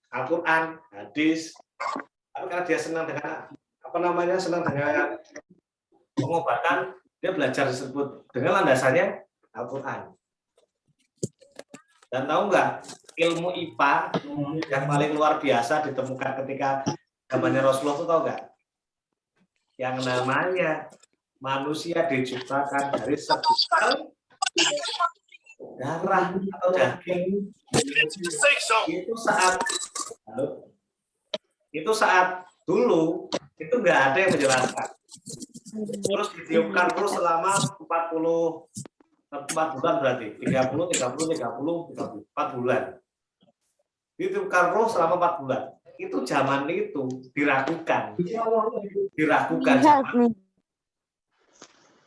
Al-Quran, hadis. Tapi karena dia senang dengan senang dengan pengobatan, dia belajar disebut dengan landasannya Al-Quran. Dan tahu nggak, ilmu IPA yang paling luar biasa ditemukan ketika zamannya Rasulullah itu tahu nggak? Yang namanya manusia diciptakan dari segumpal darah atau daging. Itu saat dulu itu nggak ada yang menjelaskan. Terus ditiupkan terus selama 4 bulan berarti 4 bulan. Ditiupkan roh selama 4 bulan. Itu zaman itu diragukan zaman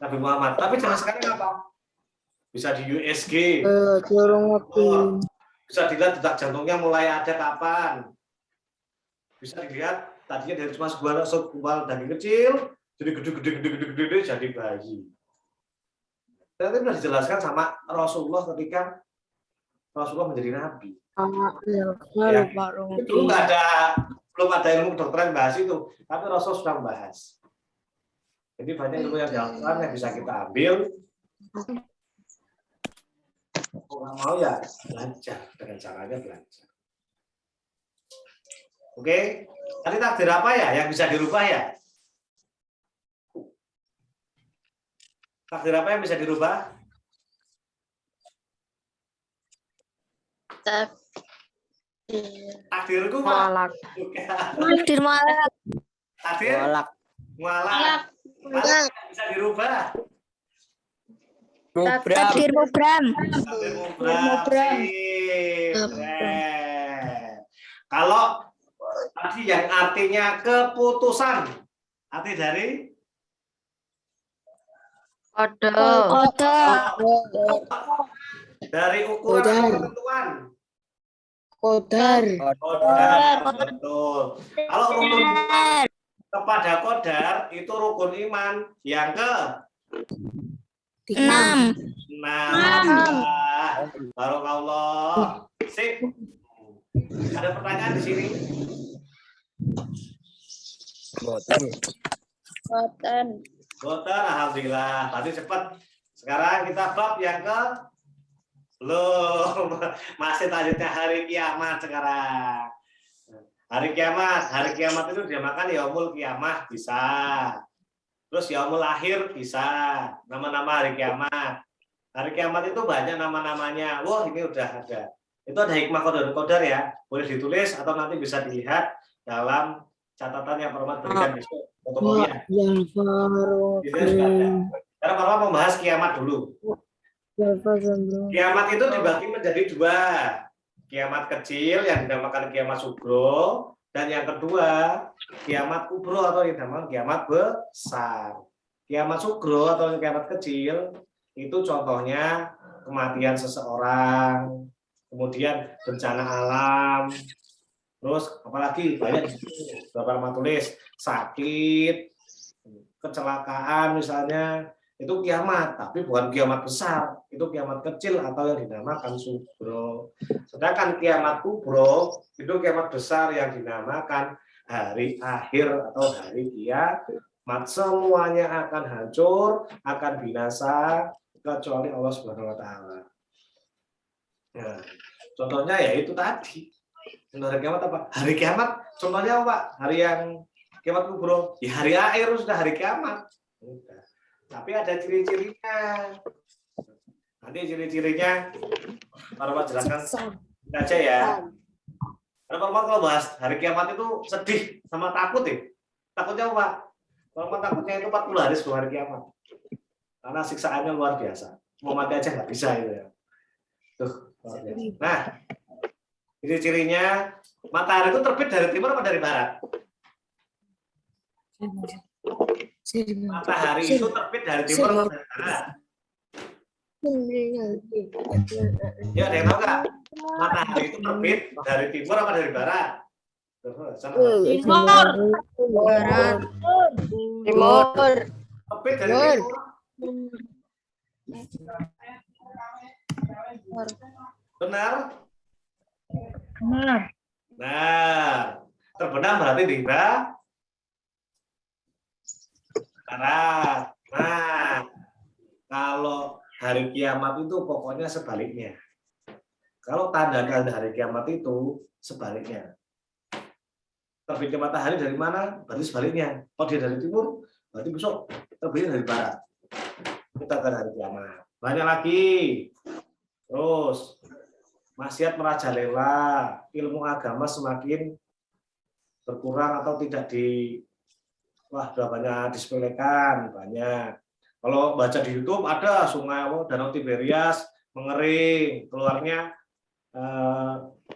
Nabi Muhammad. Tapi zaman sekarang apa? Bisa di USG. Bisa dilihat detak jantungnya mulai ada kapan. Bisa dilihat tadinya dari cuma segumpal daging kecil jadi gede jadi bayi. Dan itu sudah dijelaskan sama Rasulullah ketika Rasulullah menjadi nabi. Itu belum ada ilmu kedokteran bahas itu, tapi Rasul sudah membahas. Jadi banyak ilmu yang dilakukan yang bisa kita ambil. Kalau mau ya belajar dengan caranya belajar. Oke, tadi takdir apa ya yang bisa dirubah ya? Takdir apa yang bisa dirubah? Takdirku malak. Takdir malak. Takdir malak. Bisa dirubah. Takdir mubram. Kalau tadi yang artinya keputusan, arti dari Kode. Dari ukuran ketentuan. Kodar. Betul. Kalau rukun iman kepada kodar itu rukun iman yang ke 6. Barakallah. Sip. Ada pertanyaan di sini? Boten. Boten. Boten, alhamdulillah. Tadi cepat. Sekarang kita bab yang ke belum. Masih lanjutnya hari kiamat sekarang. Hari kiamat itu dinamakan yaumul kiamah bisa. Terus yaumul akhir bisa. Nama-nama hari kiamat. Hari kiamat itu banyak nama-namanya. Wah, ini udah ada. Itu ada hikmah kodar ya. Boleh ditulis atau nanti bisa dilihat dalam catatan yang Pak berikan besok. Fotokopian. Di sini juga ada. Karena Pak mau bahas kiamat dulu. Kiamat itu dibagi menjadi dua. Kiamat kecil yang dinamakan kiamat sugro, dan yang kedua kiamat kubro atau yang dinamakan kiamat besar. Kiamat sugro atau kiamat kecil itu contohnya kematian seseorang, kemudian bencana alam, terus apalagi banyak beberapa tulis sakit, kecelakaan misalnya. Itu kiamat, tapi bukan kiamat besar, itu kiamat kecil atau yang dinamakan sugro. Sedangkan kiamat kubro itu kiamat besar yang dinamakan hari akhir atau hari kiamat. Semuanya akan hancur, akan binasa kecuali Allah Subhanahu wa taala. Nah, contohnya ya itu tadi. Hari kiamat apa? Hari kiamat contohnya apa? Hari yang kiamat kubro, ya hari akhir sudah hari kiamat. Tapi ada ciri-cirinya. Nanti ciri-cirinya Pak Rahmat jelaskan aja ya. Karena Pak Rahmat kalau bahas hari kiamat itu sedih sama takut ya. Takutnya apa? Pak Rahmat takutnya itu 40 hari sebelum hari kiamat. Karena siksaannya luar biasa. Mau mati aja nggak bisa itu ya. Tuh. Nah, ciri-cirinya matahari itu terbit dari timur atau dari barat? Matahari itu terbit dari timur atau dari barat? Ya, ada yang tahu nggak? Matahari itu terbit dari timur atau dari barat? Timur. Barat. Timur. Terbit dari timur. Benar? Benar. Nah, terbenam berarti di barat. Nah, kalau hari kiamat itu pokoknya sebaliknya. Kalau tanda-tanda hari kiamat itu sebaliknya. Terbitnya matahari dari mana? Berarti sebaliknya. Kalau dia dari timur, berarti besok terbitnya dari barat. Kita ke hari kiamat. Banyak lagi. Terus, maksiat merajalela, ilmu agama semakin berkurang atau tidak wah, udah banyak disepelekan, banyak. Kalau baca di YouTube ada sungai Danau Tiberias mengering, keluarnya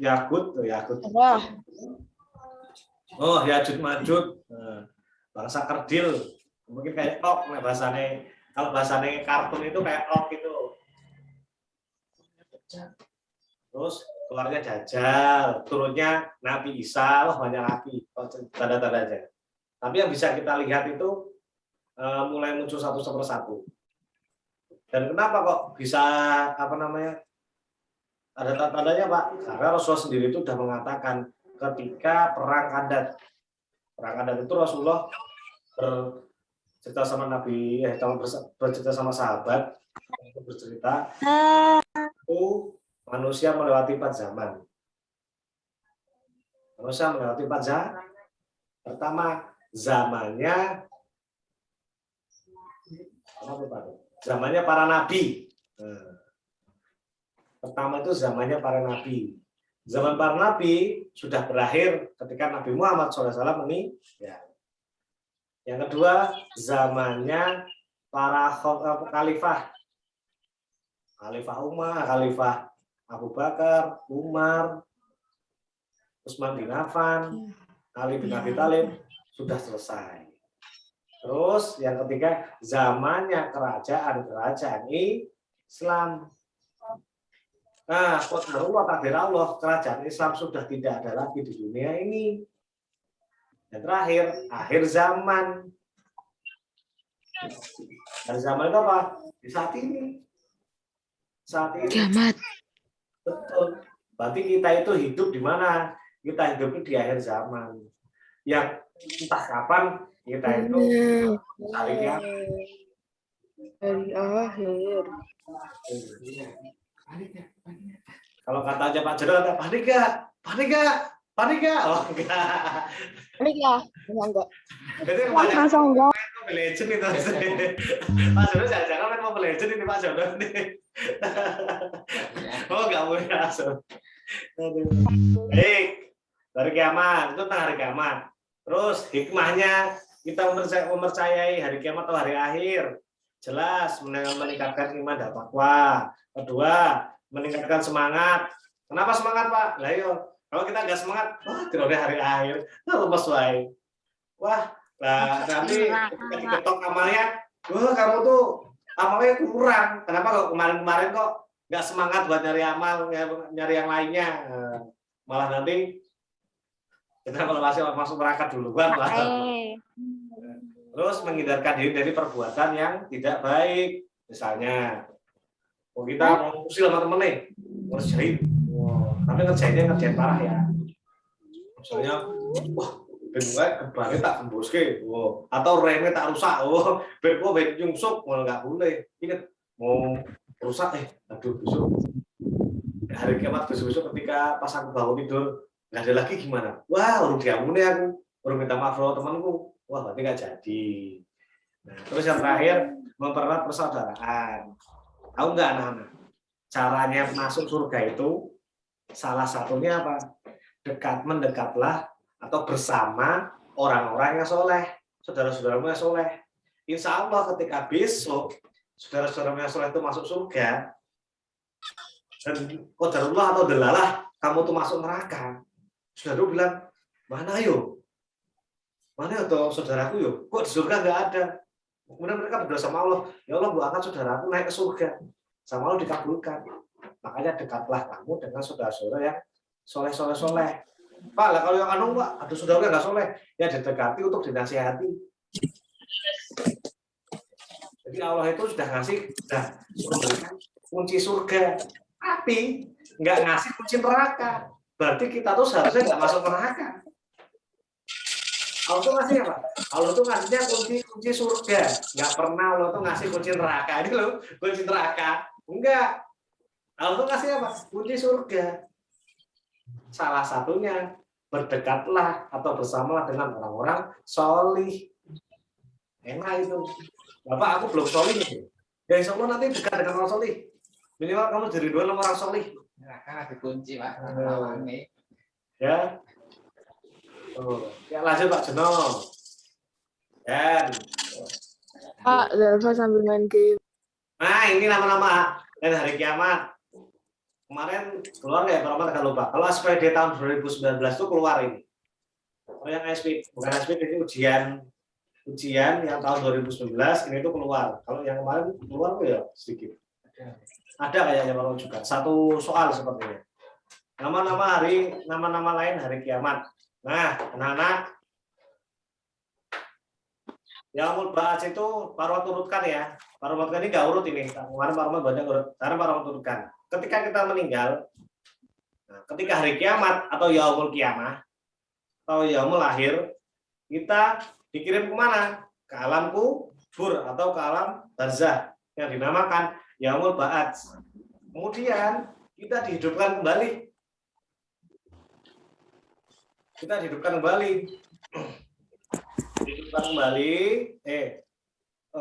Yakut. Oh, Yajud Majud, bangsa kerdil, mungkin kayak ok, bahasanya. Kalau bahasanya kartun itu kayak ok itu. Terus keluarnya Dajjal, turunnya Nabi Isa, wah banyak lagi tanda-tandanya. Tapi yang bisa kita lihat itu mulai muncul satu persatu. Dan kenapa kok bisa ada tanda-tandanya Pak? Karena Rasulullah sendiri itu sudah mengatakan ketika perang Kandat itu Rasulullah bercerita sama Nabi, bercerita sama sahabat, bercerita itu manusia melewati 4 zaman. Manusia melewati 4 zaman. Pertama, zamannya para nabi. Pertama itu zamannya para nabi. Zaman para nabi sudah berakhir ketika Nabi Muhammad SAW meninggal. Yang kedua, zamannya para khalifah. Khalifah Umar, Khalifah Abu Bakar, Umar, Utsman bin Affan, Ali bin Abi Thalib sudah selesai. Terus yang ketiga, zamannya kerajaan Islam. Nah, qadarullah, takdir Allah, kerajaan Islam sudah tidak ada lagi di dunia ini. Dan terakhir, akhir zaman. Akhir zaman itu apa? Di saat ini. Saat ini. Kiamat. Betul. Berarti kita itu hidup di mana? Kita hidup di akhir zaman. Yang entah kapan kita itu hari kiamat. Hari akhir. Kalau kata aja Pak Jono, panik gak? Panik gak? Panik gak? Oh enggak. Panik ya? Enggak. Itu kebanyakan Langsung enggak. Mobile Legends itu. Pak Jono jangan-jangan main Mobile Legends ini Pak Jono nih. Oh enggak boleh langsung. Baik, hari kiamat itu tentang hari kiamat. Terus hikmahnya kita mempercayai hari kiamat atau hari akhir. Jelas meningkatkan iman dan takwa. Kedua, meningkatkan semangat. Kenapa semangat Pak? Lah yo, kalau kita nggak semangat, wah tidak hari akhir, lemes wae. Wah, lah nanti ketika diketok amalnya, wah kamu tuh amalnya kurang. Kenapa kok kemarin-kemarin kok nggak semangat buat nyari amal, nyari yang lainnya? Malah nanti kita kalau masuk neraka duluan malah. Terus menghindarkan diri dari perbuatan yang tidak baik. Misalnya, kita mau usil sama temen nih, ngerjain. Tapi ngerjain parah ya. Misalnya, wah, bentuknya tak tembuske, atau remnya tak rusak, ben nyungsuk, nggak boleh. Ingat, mau rusak, aduh, besok. Hari kiamat besok ketika pas aku bangun tidur, nggak ada lagi gimana? Wah, urung diampuni aku, urung minta maaf sama temanku. Wah, berarti nggak jadi. Nah, terus yang terakhir, mempererat persaudaraan. Tahu nggak anak-anak? Caranya masuk surga itu salah satunya apa? Mendekatlah atau bersama orang-orang yang soleh, saudara-saudaramu yang soleh. Insya Allah ketika besok saudara-saudaramu yang soleh itu masuk surga, dan qadarullah atau delalah kamu tuh masuk neraka, saudara bilang, mana yo? Mana atau saudaraku yo? Kok di surga nggak ada? Kemudian mereka berdoa sama Allah, ya Allah, Bu angkat saudaraku naik ke surga, sama Allah dikabulkan. Makanya dekatlah kamu dengan saudara-saudara yang soleh. Pak, lah kalau yang anu Pak, ada saudara yang nggak soleh, ya didekati untuk dinasihati. Jadi Allah itu sudah memberikan kunci surga, tapi nggak ngasih kunci neraka. Berarti kita tuh seharusnya nggak masuk neraka. Allah tuh ngasih apa? Allah tuh ngasihnya kunci surga. Nggak pernah Allah tuh ngasih kunci neraka. Ini loh, kunci neraka. Enggak. Allah tuh ngasih apa? Kunci surga. Salah satunya berdekatlah atau bersamalah dengan orang-orang solih. Enak itu. Bapak, aku belum solih nih. Ya insya Allah nanti dekat dengan orang solih. Minimal kamu jadi dua sama orang solih. Neraka ada kunci Pak. Ya. Ya lanjut Pak Jono. Dan Pak, Delva sambil main game. nah ini nama-nama dan hari kiamat. Kemarin keluar nggak ya Pak Rahmat, lupa. Kalau SPD tahun 2019 itu keluar ini. Kalau yang SPD, bukan SPD, ini ujian yang tahun 2019 ini tuh keluar. Kalau yang kemarin keluar tuh ya sedikit. Ada kayaknya Pak juga. Satu soal sepertinya. Nama-nama lain hari kiamat. Nah, anak-anak, Yaumul Ba'ats itu Pak Rahmat urutkan ya. Pak Rahmat ini nggak urut ini. Kemarin Pak Rahmat banyak urut. Sekarang Pak Rahmat urutkan. Ketika kita meninggal, nah, ketika hari kiamat atau Yaumul Kiamah atau Yaumul Akhir, kita dikirim kemana? Ke alam kubur atau ke alam barzah yang dinamakan Yaumul Ba'ats. Kemudian kita dihidupkan kembali.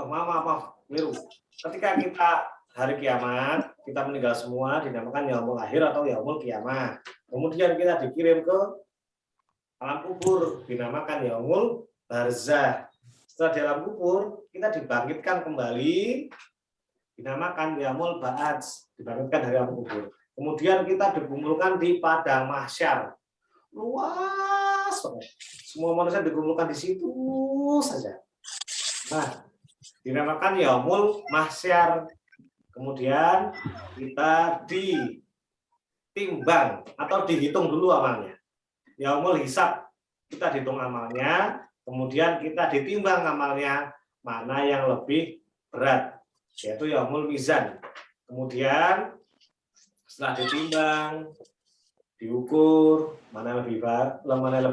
Maaf, keliru. Ketika kita hari kiamat, kita meninggal semua, dinamakan Yaumul Akhir atau Yaumul Kiamah. Kemudian kita dikirim ke alam kubur, dinamakan Yaumul Barzah. Setelah di alam kubur, kita dibangkitkan kembali, dinamakan Yaumul Ba'ats, dibangkitkan dari alam kubur. Kemudian kita dikumpulkan di padang mahsyar. Luas, semua manusia dikumpulkan di situ saja. Nah, dinamakan Yaumul Mahsyar. Kemudian kita ditimbang atau dihitung dulu amalnya. Yaumul Hisab, kita dihitung amalnya, kemudian kita ditimbang amalnya mana yang lebih berat, yaitu Yaumul Mizan. Kemudian setelah ditimbang, diukur mana lebih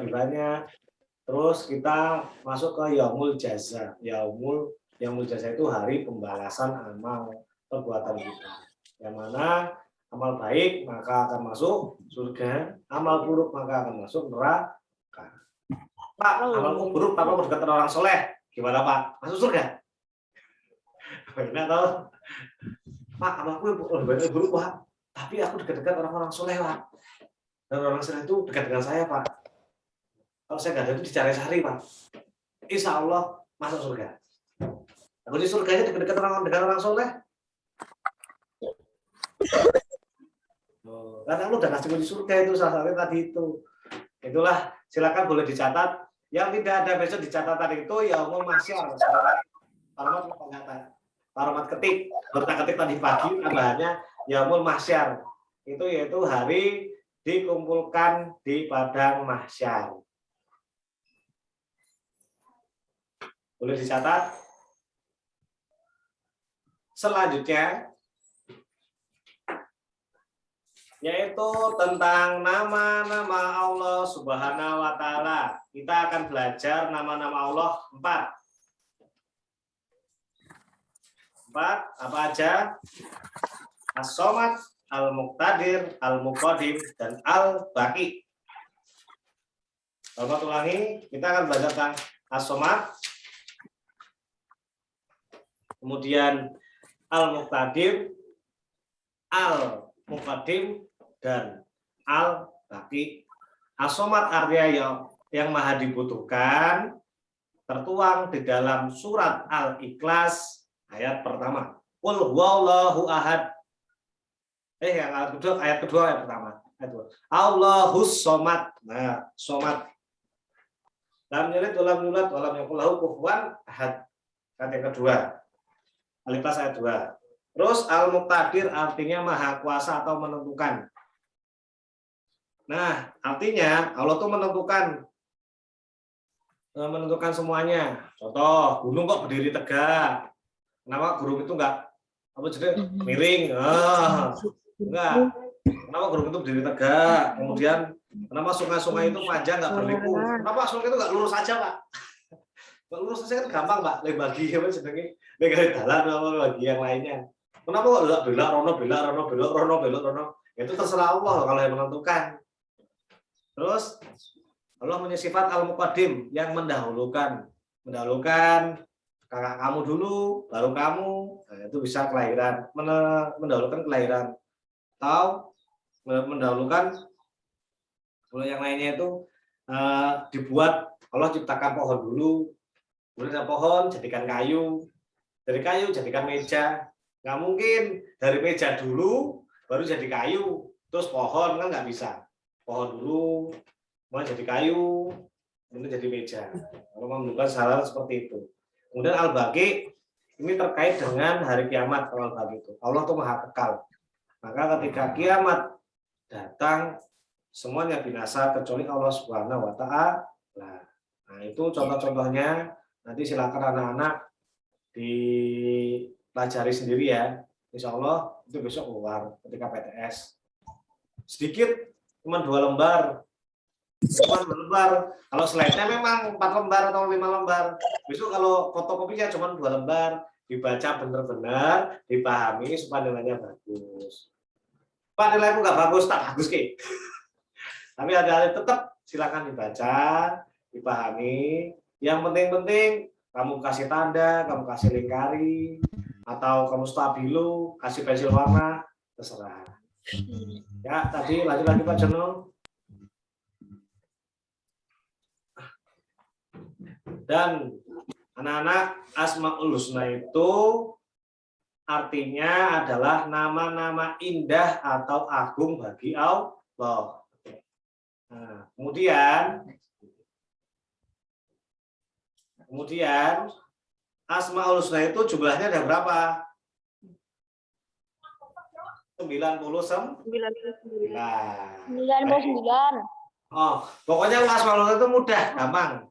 banyak, Terus kita masuk ke yaumul jaza. Yaumul jaza itu hari pembalasan amal perbuatan kita. Yang mana amal baik maka akan masuk surga, amal buruk maka akan masuk neraka. Pak, amalku buruk tapi berdekat orang soleh, gimana Pak? Masuk surga? Enak tahu? Pak, amalku lebih buruk Pak, tapi aku dekat-dekat orang-orang soleh Pak. Dan orang soleh itu dekat dengan saya Pak. Kalau saya nggak ada itu dicari-cari Pak. Insya Allah masuk surga. Aku di surganya dekat-dekat orang soleh. Karena lu udah ngasih di surga itu salah satunya tadi itu. Itulah, silakan boleh dicatat. Yang tidak ada besok di catatan itu yaumul mahsyar. Paramat ketik, berta ketik tadi pagi tambahannya yaumul mahsyar. Itu yaitu hari dikumpulkan di padang mahsyar. Boleh dicatat. Selanjutnya yaitu tentang nama-nama Allah Subhanahu wa taala. Kita akan belajar nama-nama Allah 4. Apa aja? As-Somad, Al-Muqtadir, Al-Muqaddim, dan Al-Baqi. Bapak ulangi, kita akan belajar tentang As-Somad, kemudian Al-Muqtadir, Al-Muqaddim, dan Al-Baqi. As-Somad artinya yang maha dibutuhkan, tertuang di dalam surat Al-Ikhlas ayat pertama. Qul huwallahu ahad. Ayat kedua ayat pertama. Allahus somad. Nah, somad. Lam yalid wa lam yulad wa lam yakul lahu kufuwan ahad. Ayat yang kedua. Al-Ikhlas ayat 2. Terus Al-Muqtadir artinya maha kuasa atau menentukan. Nah, artinya Allah tuh menentukan semuanya. Contoh, gunung kok berdiri tegak. Kenapa gunung itu enggak miring? Enggak. Kenapa gunung itu berdiri tegak? Kemudian kenapa sungai-sungai itu panjang enggak berliku? Kenapa sungai itu enggak lurus saja, Pak? Kalau lurus saja kan gampang, Pak. Bagi apa jenenge? Bagi dalan atau bagi yang lainnya. Kenapa kok enggak belok rono? Itu terserah Allah kalau yang menentukan. Terus Allah punya sifat Al-Muqaddim yang mendahulukan kakak kamu dulu, baru kamu. Nah, itu bisa kelahiran, mendahulukan kelahiran, atau mendahulukan kalau yang lainnya itu dibuat. Allah ciptakan pohon dulu, kemudian pohon jadikan kayu, dari kayu jadikan meja. Nggak mungkin dari meja dulu baru jadi kayu, terus pohon, kan nggak bisa. Pohon dulu, kemudian jadi kayu, kemudian jadi meja. Kalau menunjukkan hal seperti itu. Kemudian Al-Baqi ini terkait dengan hari kiamat. Kalau Al-Baqi itu Allah tuh maha kekal. Maka ketika kiamat datang, semuanya binasa kecuali Allah Subhanahu wa taala. Nah, itu contoh-contohnya. Nanti silakan anak-anak dipelajari sendiri ya. Insya Allah itu besok keluar ketika PTS. Sedikit, cuma 2 lembar. Kalau slide-nya memang 4 lembar atau 5 lembar. Besok kalau fotokopinya cuma 2 lembar, dibaca benar-benar, dipahami supaya nilainya bagus. Pak, nilaiku nggak bagus, tak bagus Ki. Tapi ada tetap silakan dibaca, dipahami. Yang penting kamu kasih tanda, kamu kasih lingkari, atau kamu stabilo, kasih pensil warna, terserah. Ya, tadi lanjut lagi Pak Jono. Dan anak-anak Asmaul Husna itu artinya adalah nama-nama indah atau agung bagi Allah. Nah, kemudian Asmaul Husna itu jumlahnya ada berapa? 99. 99. Oh, pokoknya Asmaul Husna itu mudah, gampang.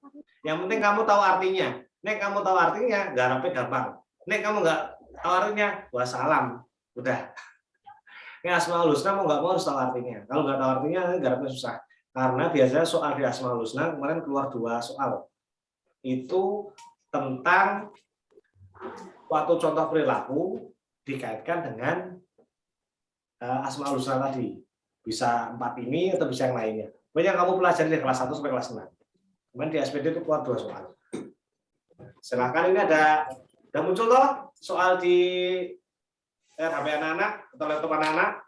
Yang penting kamu tahu artinya. Nek kamu tahu artinya, garapnya gampang. Nek kamu nggak tahu artinya, wassalam. Udah. Ini Asmaul Husna mau nggak mau harus tahu artinya. Kalau nggak tahu artinya, garapnya susah. Karena biasanya soal di Asmaul Husna kemarin keluar 2 soal. Itu tentang suatu contoh perilaku dikaitkan dengan Asmaul Husna tadi. Bisa 4 ini atau bisa yang lainnya. Banyak kamu pelajari dari kelas 1 sampai kelas 6. Kemudian di SPD itu keluar 2 soal. Silahkan, ini udah muncul toh soal di HP anak-anak atau laptop anak-anak.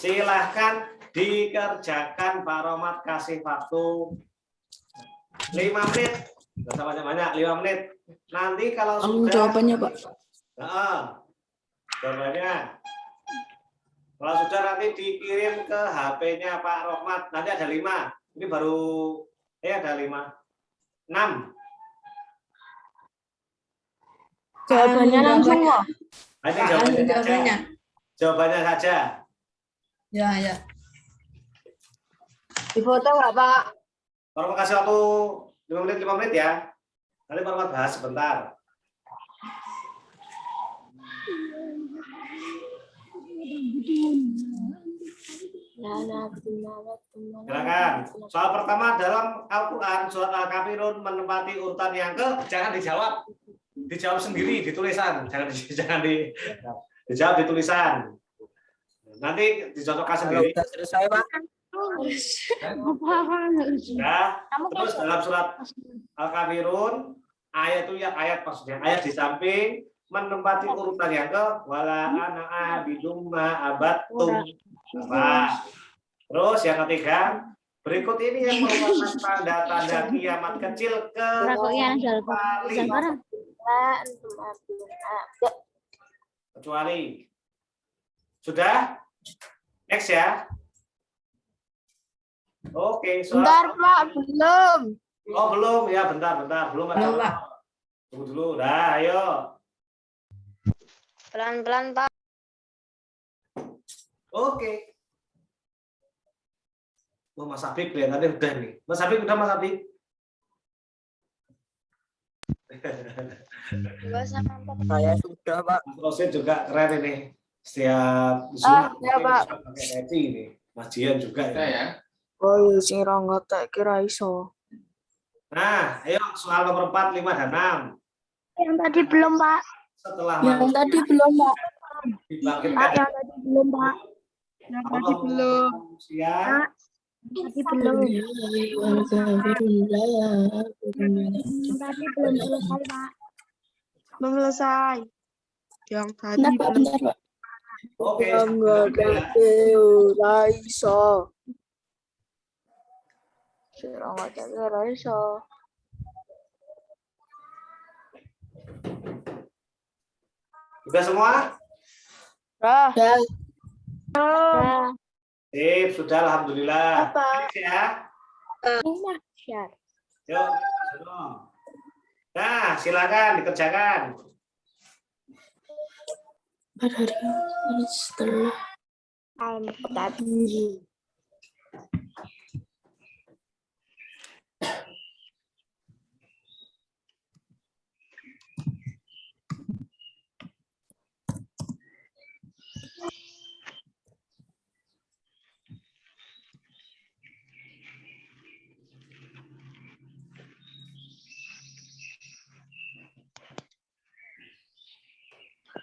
Silahkan dikerjakan. Pak Romat kasih waktu 5 menit. Nggak usah banyak-banyak, 5 menit. Nanti kalau sudah jawabannya, Pak. Jawabannya. Kalau sudah nanti dikirim ke HP-nya Pak Rohmat. Nanti ada 5. Ini baru ada 5. 6. Jawabannya langsung kok. Ini jawabannya saja. Jawabannya saja. Ya, ya. Di foto nggak, Pak? Pak Rohmat kasih waktu 5 menit ya. Nanti Pak Rohmat bahas sebentar. Silakan. Soal pertama dalam Al-Quran surat Al-Kafirun menempati urutan yang jangan dijawab. Dijawab sendiri di tulisan. Jangan dijawab di tulisan. Nanti dicontohkan sendiri. Sudah selesai, Pak. Ya. Terus dalam surat Al-Kafirun ayat itu maksudnya ayat di samping menempati urutan yang wala ana abidum ma abattum. Terus yang ketiga, berikut ini yang merupakan tanda-tanda kiamat kecil kecuali. Sudah? Next ya. Oke, Bentar, Pak, belum. Oh, belum ya, bentar. Belum ada. Belum, Pak. Tunggu dulu. Dah, ayo. Pelan-pelan, Pak. Oke. Oh, Mas Habib kelihatannya udah nih. Mas Habib udah, Mas Habib? Saya sudah, Pak. Mas Rosin juga keren ini. Setiap ya, Pak. pakai peci ini. Mas Jian juga Sudah ya. ya. Oh, sing rongga tak kira iso. Nah, ayo soal nomor 4, 5, dan 6. Yang tadi belum, Pak. Setelah Yang tadi belum, Pak. dibangkitkan Pak, yang tadi belum, Pak. Yang tadi belum. Pak, yang tadi belum. Yang tadi belum selesai, Pak. Belum selesai. Yang tadi Bentar, Pak. Bentar, Pak. Oke, enggak kira iso. Sing rongga tak kira iso. sudah semua? Dah. Ya, Nah, Sip, sudah, alhamdulillah. Apa? Finish ya. share. Yuk, nah, silakan dikerjakan. pada hari setelah Tadi.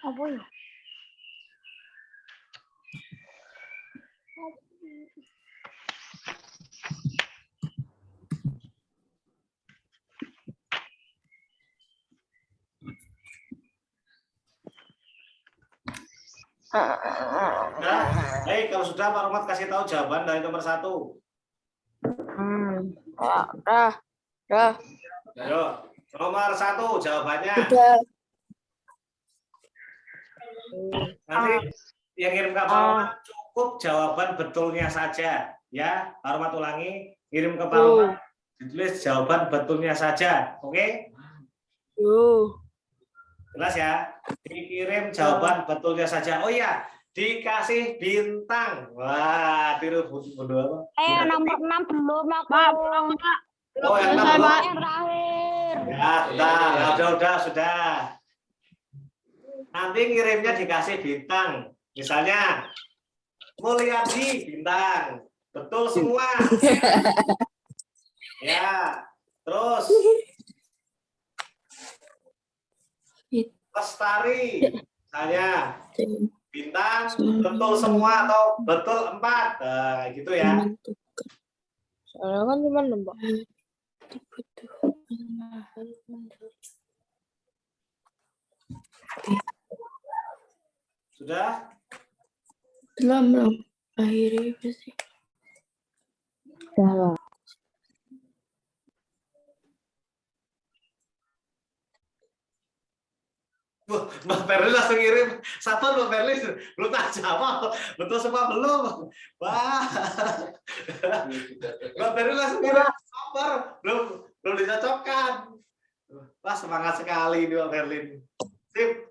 Apa ya? Nah, baik, kalau sudah Pak Romat kasih tahu jawaban dari nomor 1. Dah. Yuk, nomor 1 jawabannya. udah. Nanti yang kirim ke Pak Romat cukup jawaban betulnya saja. Ya, Pak Romat ulangi, kirim ke Pak Romat, ditulis jawaban betulnya saja. Oke? Jelas ya? Dikirim jawaban betulnya saja. Oh iya, dikasih bintang. Wah, tiru berdua. Nomor 6 belum, aku. Pak. Oh, yang Yang 6. terakhir. Ya, sudah. Nanti ngirimnya dikasih bintang. Misalnya, Mulyadi bintang. Betul semua. Ya, terus Lestari, saya Bintang, betul semua atau betul 4, nah, gitu ya. Soalnya kan cuma nembak. Sudah? Belum. Akhirnya pasti. Udah. Mbak Perli langsung ngirim. Satu Mbak Perli belum tak jawab. Betul semua belum? Wah. Mbak Perli langsung ngirim nomor. Belum dicocokkan. Wah, semangat sekali ini Mbak Perli. Sip.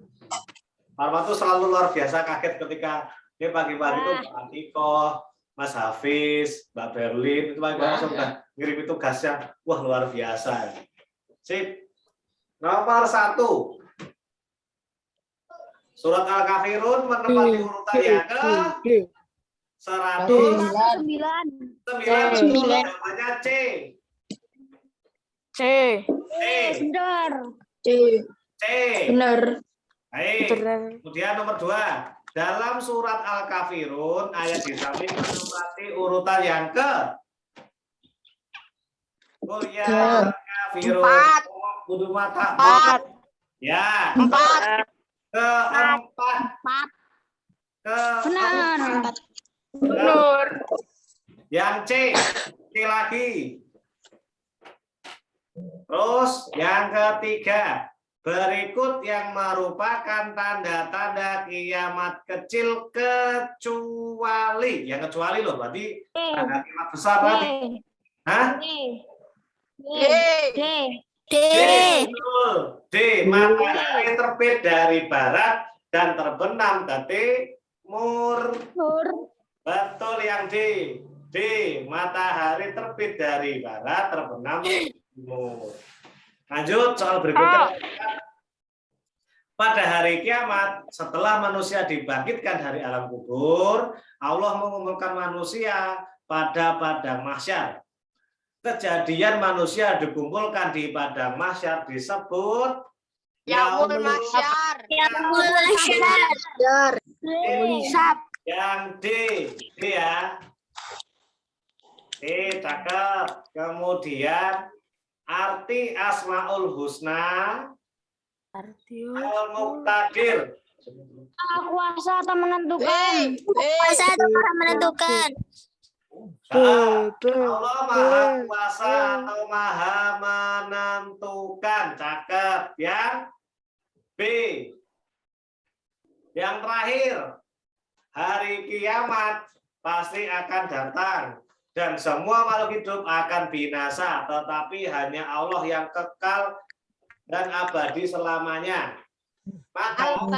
Parma tuh selalu luar biasa kaget ketika dia pagi-pagi itu Mbak Antiko, Mas Hafiz, Mbak Berlin itu pagi-pagi sudah ngirim tugasnya. Wah, luar biasa. Sip. Nomor 1. Surat Al-Kafirun menempati urutan yang ke 109. Jawabannya C. C. Benar. C. C. Benar. Baik. Benar. Kemudian nomor 2. Dalam surat Al-Kafirun ayat di samping menempati urutan yang ke Al-Kafirun. 4. Budu mata. 4. Ya. 4. Keempat. Benar. Benar. Yang C. C lagi. Terus yang ketiga. Berikut yang merupakan tanda-tanda kiamat kecil kecuali. Yang kecuali loh, berarti tanda kiamat besar berarti. Hah? D. Betul. D. Matahari terbit dari barat dan terbenam ke timur. Betul yang D. D. Matahari terbit dari barat, terbenam ke timur. Lanjut soal berikutnya. Pada hari kiamat, setelah manusia dibangkitkan dari alam kubur, Allah mengumpulkan manusia pada padang mahsyar. Kejadian manusia dikumpulkan di padang mahsyar disebut Yaumul Mahsyar. Yang D ya. D cakep. Kemudian arti Asmaul Husna Al-Muqtadir. Kuasa atau menentukan. Kuasa atau menentukan. Allah Maha Kuasa atau Maha menentukan. Cakep. Yang B. Yang terakhir, hari kiamat pasti akan datang dan semua makhluk hidup akan binasa, tetapi hanya Allah yang kekal dan abadi selamanya. Maka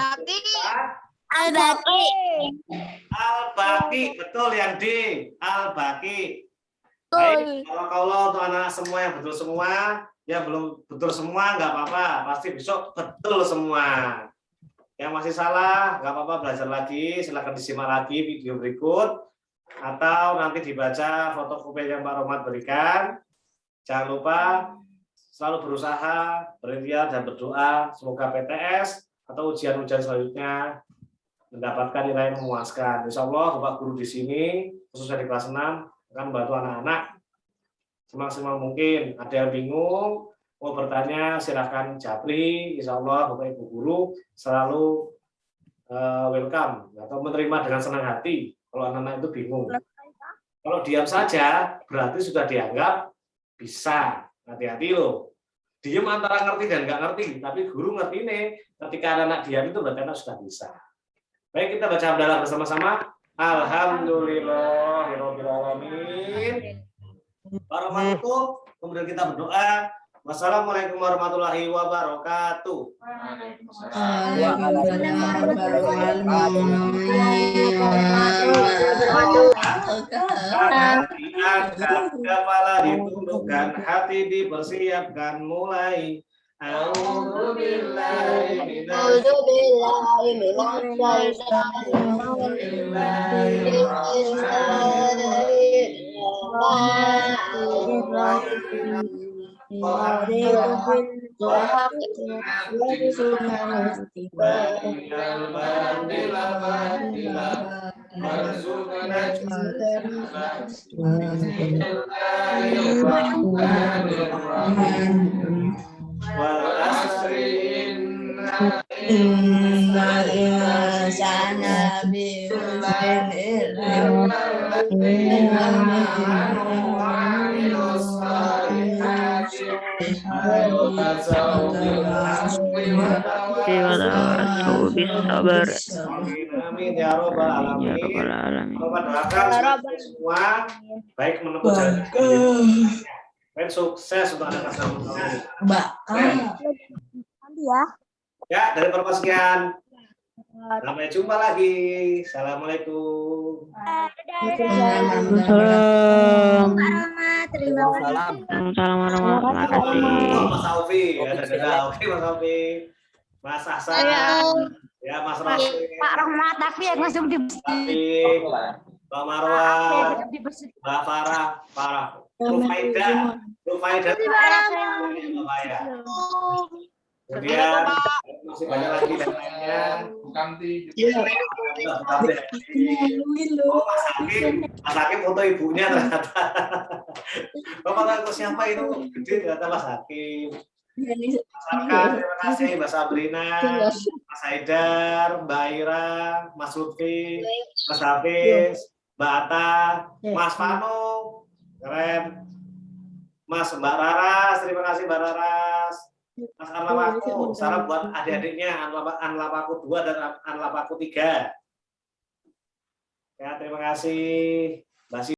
Al-Baqi, betul yang D. Al-Baqi. Baik, kalau untuk anak semua yang betul semua, yang belum betul semua nggak apa-apa, pasti besok betul semua. Yang masih salah nggak apa-apa, belajar lagi, silakan disimak lagi video berikut atau nanti dibaca fotokopi yang Pak Romat berikan. Jangan lupa selalu berusaha, berikhtiar dan berdoa semoga PTS atau ujian-ujian selanjutnya mendapatkan nilai yang memuaskan. Insya Allah Bapak Guru di sini, khususnya di kelas 6, akan membantu anak-anak semaksimal mungkin. Ada yang bingung, mau bertanya, silahkan japri. Insya Allah Bapak Ibu Guru selalu welcome atau menerima dengan senang hati kalau anak-anak itu bingung. Kalau diam saja, berarti sudah dianggap bisa. Hati-hati loh. Diam antara ngerti dan nggak ngerti, tapi guru ngerti nih. Ketika anak-anak diam itu berarti anak sudah bisa. Baik, kita baca hamdalah bersama-sama. Alhamdulillahirabbil alamin. Warahmatullahi, kemudian kita berdoa. Wassalamualaikum warahmatullahi wabarakatuh. Diangkat kepala ditundukkan, hati dipersiapkan mulai. A'udzubillahi Innal insana bi Sabar. Amin ya robbal alamin. Ya Rabbal Alamin. Bapak doakan semua baik menempuh jalan dan sukses untuk anak kamu. Nanti ya. Ya, dari Bapak sekian. Sampai jumpa lagi. Assalamualaikum. Waalaikumsalam. Terima kasih. Waalaikumsalam warahmatullahi wabarakatuh. Oh, Mas Alfi, ada. Oke, Mas Alfi. Mas Hasan, ya Mas Rasul, Pak Rahmat, tapi yang langsung di Tapi, Mbak Marwa, Mbak Farah, Rufaidah, Mbak Maya. Kemudian masih banyak lagi dan lainnya. Mas Hakim foto ibunya ternyata. Bapak tahu siapa itu? Gede ternyata Mas Hakim. Mas Arkan, terima kasih Mbak Sabrina, Mas Haidar, Mbak Ira, Mas Lutfi, Mas Hafiz, Mbak Atta, Mas Fano, keren. Mas Mbak Raras, terima kasih Mbak Raras. Mas Anlapaku, salam buat adik-adiknya Anlapaku 2 dan Anlapaku 3. Ya, terima kasih. Mbak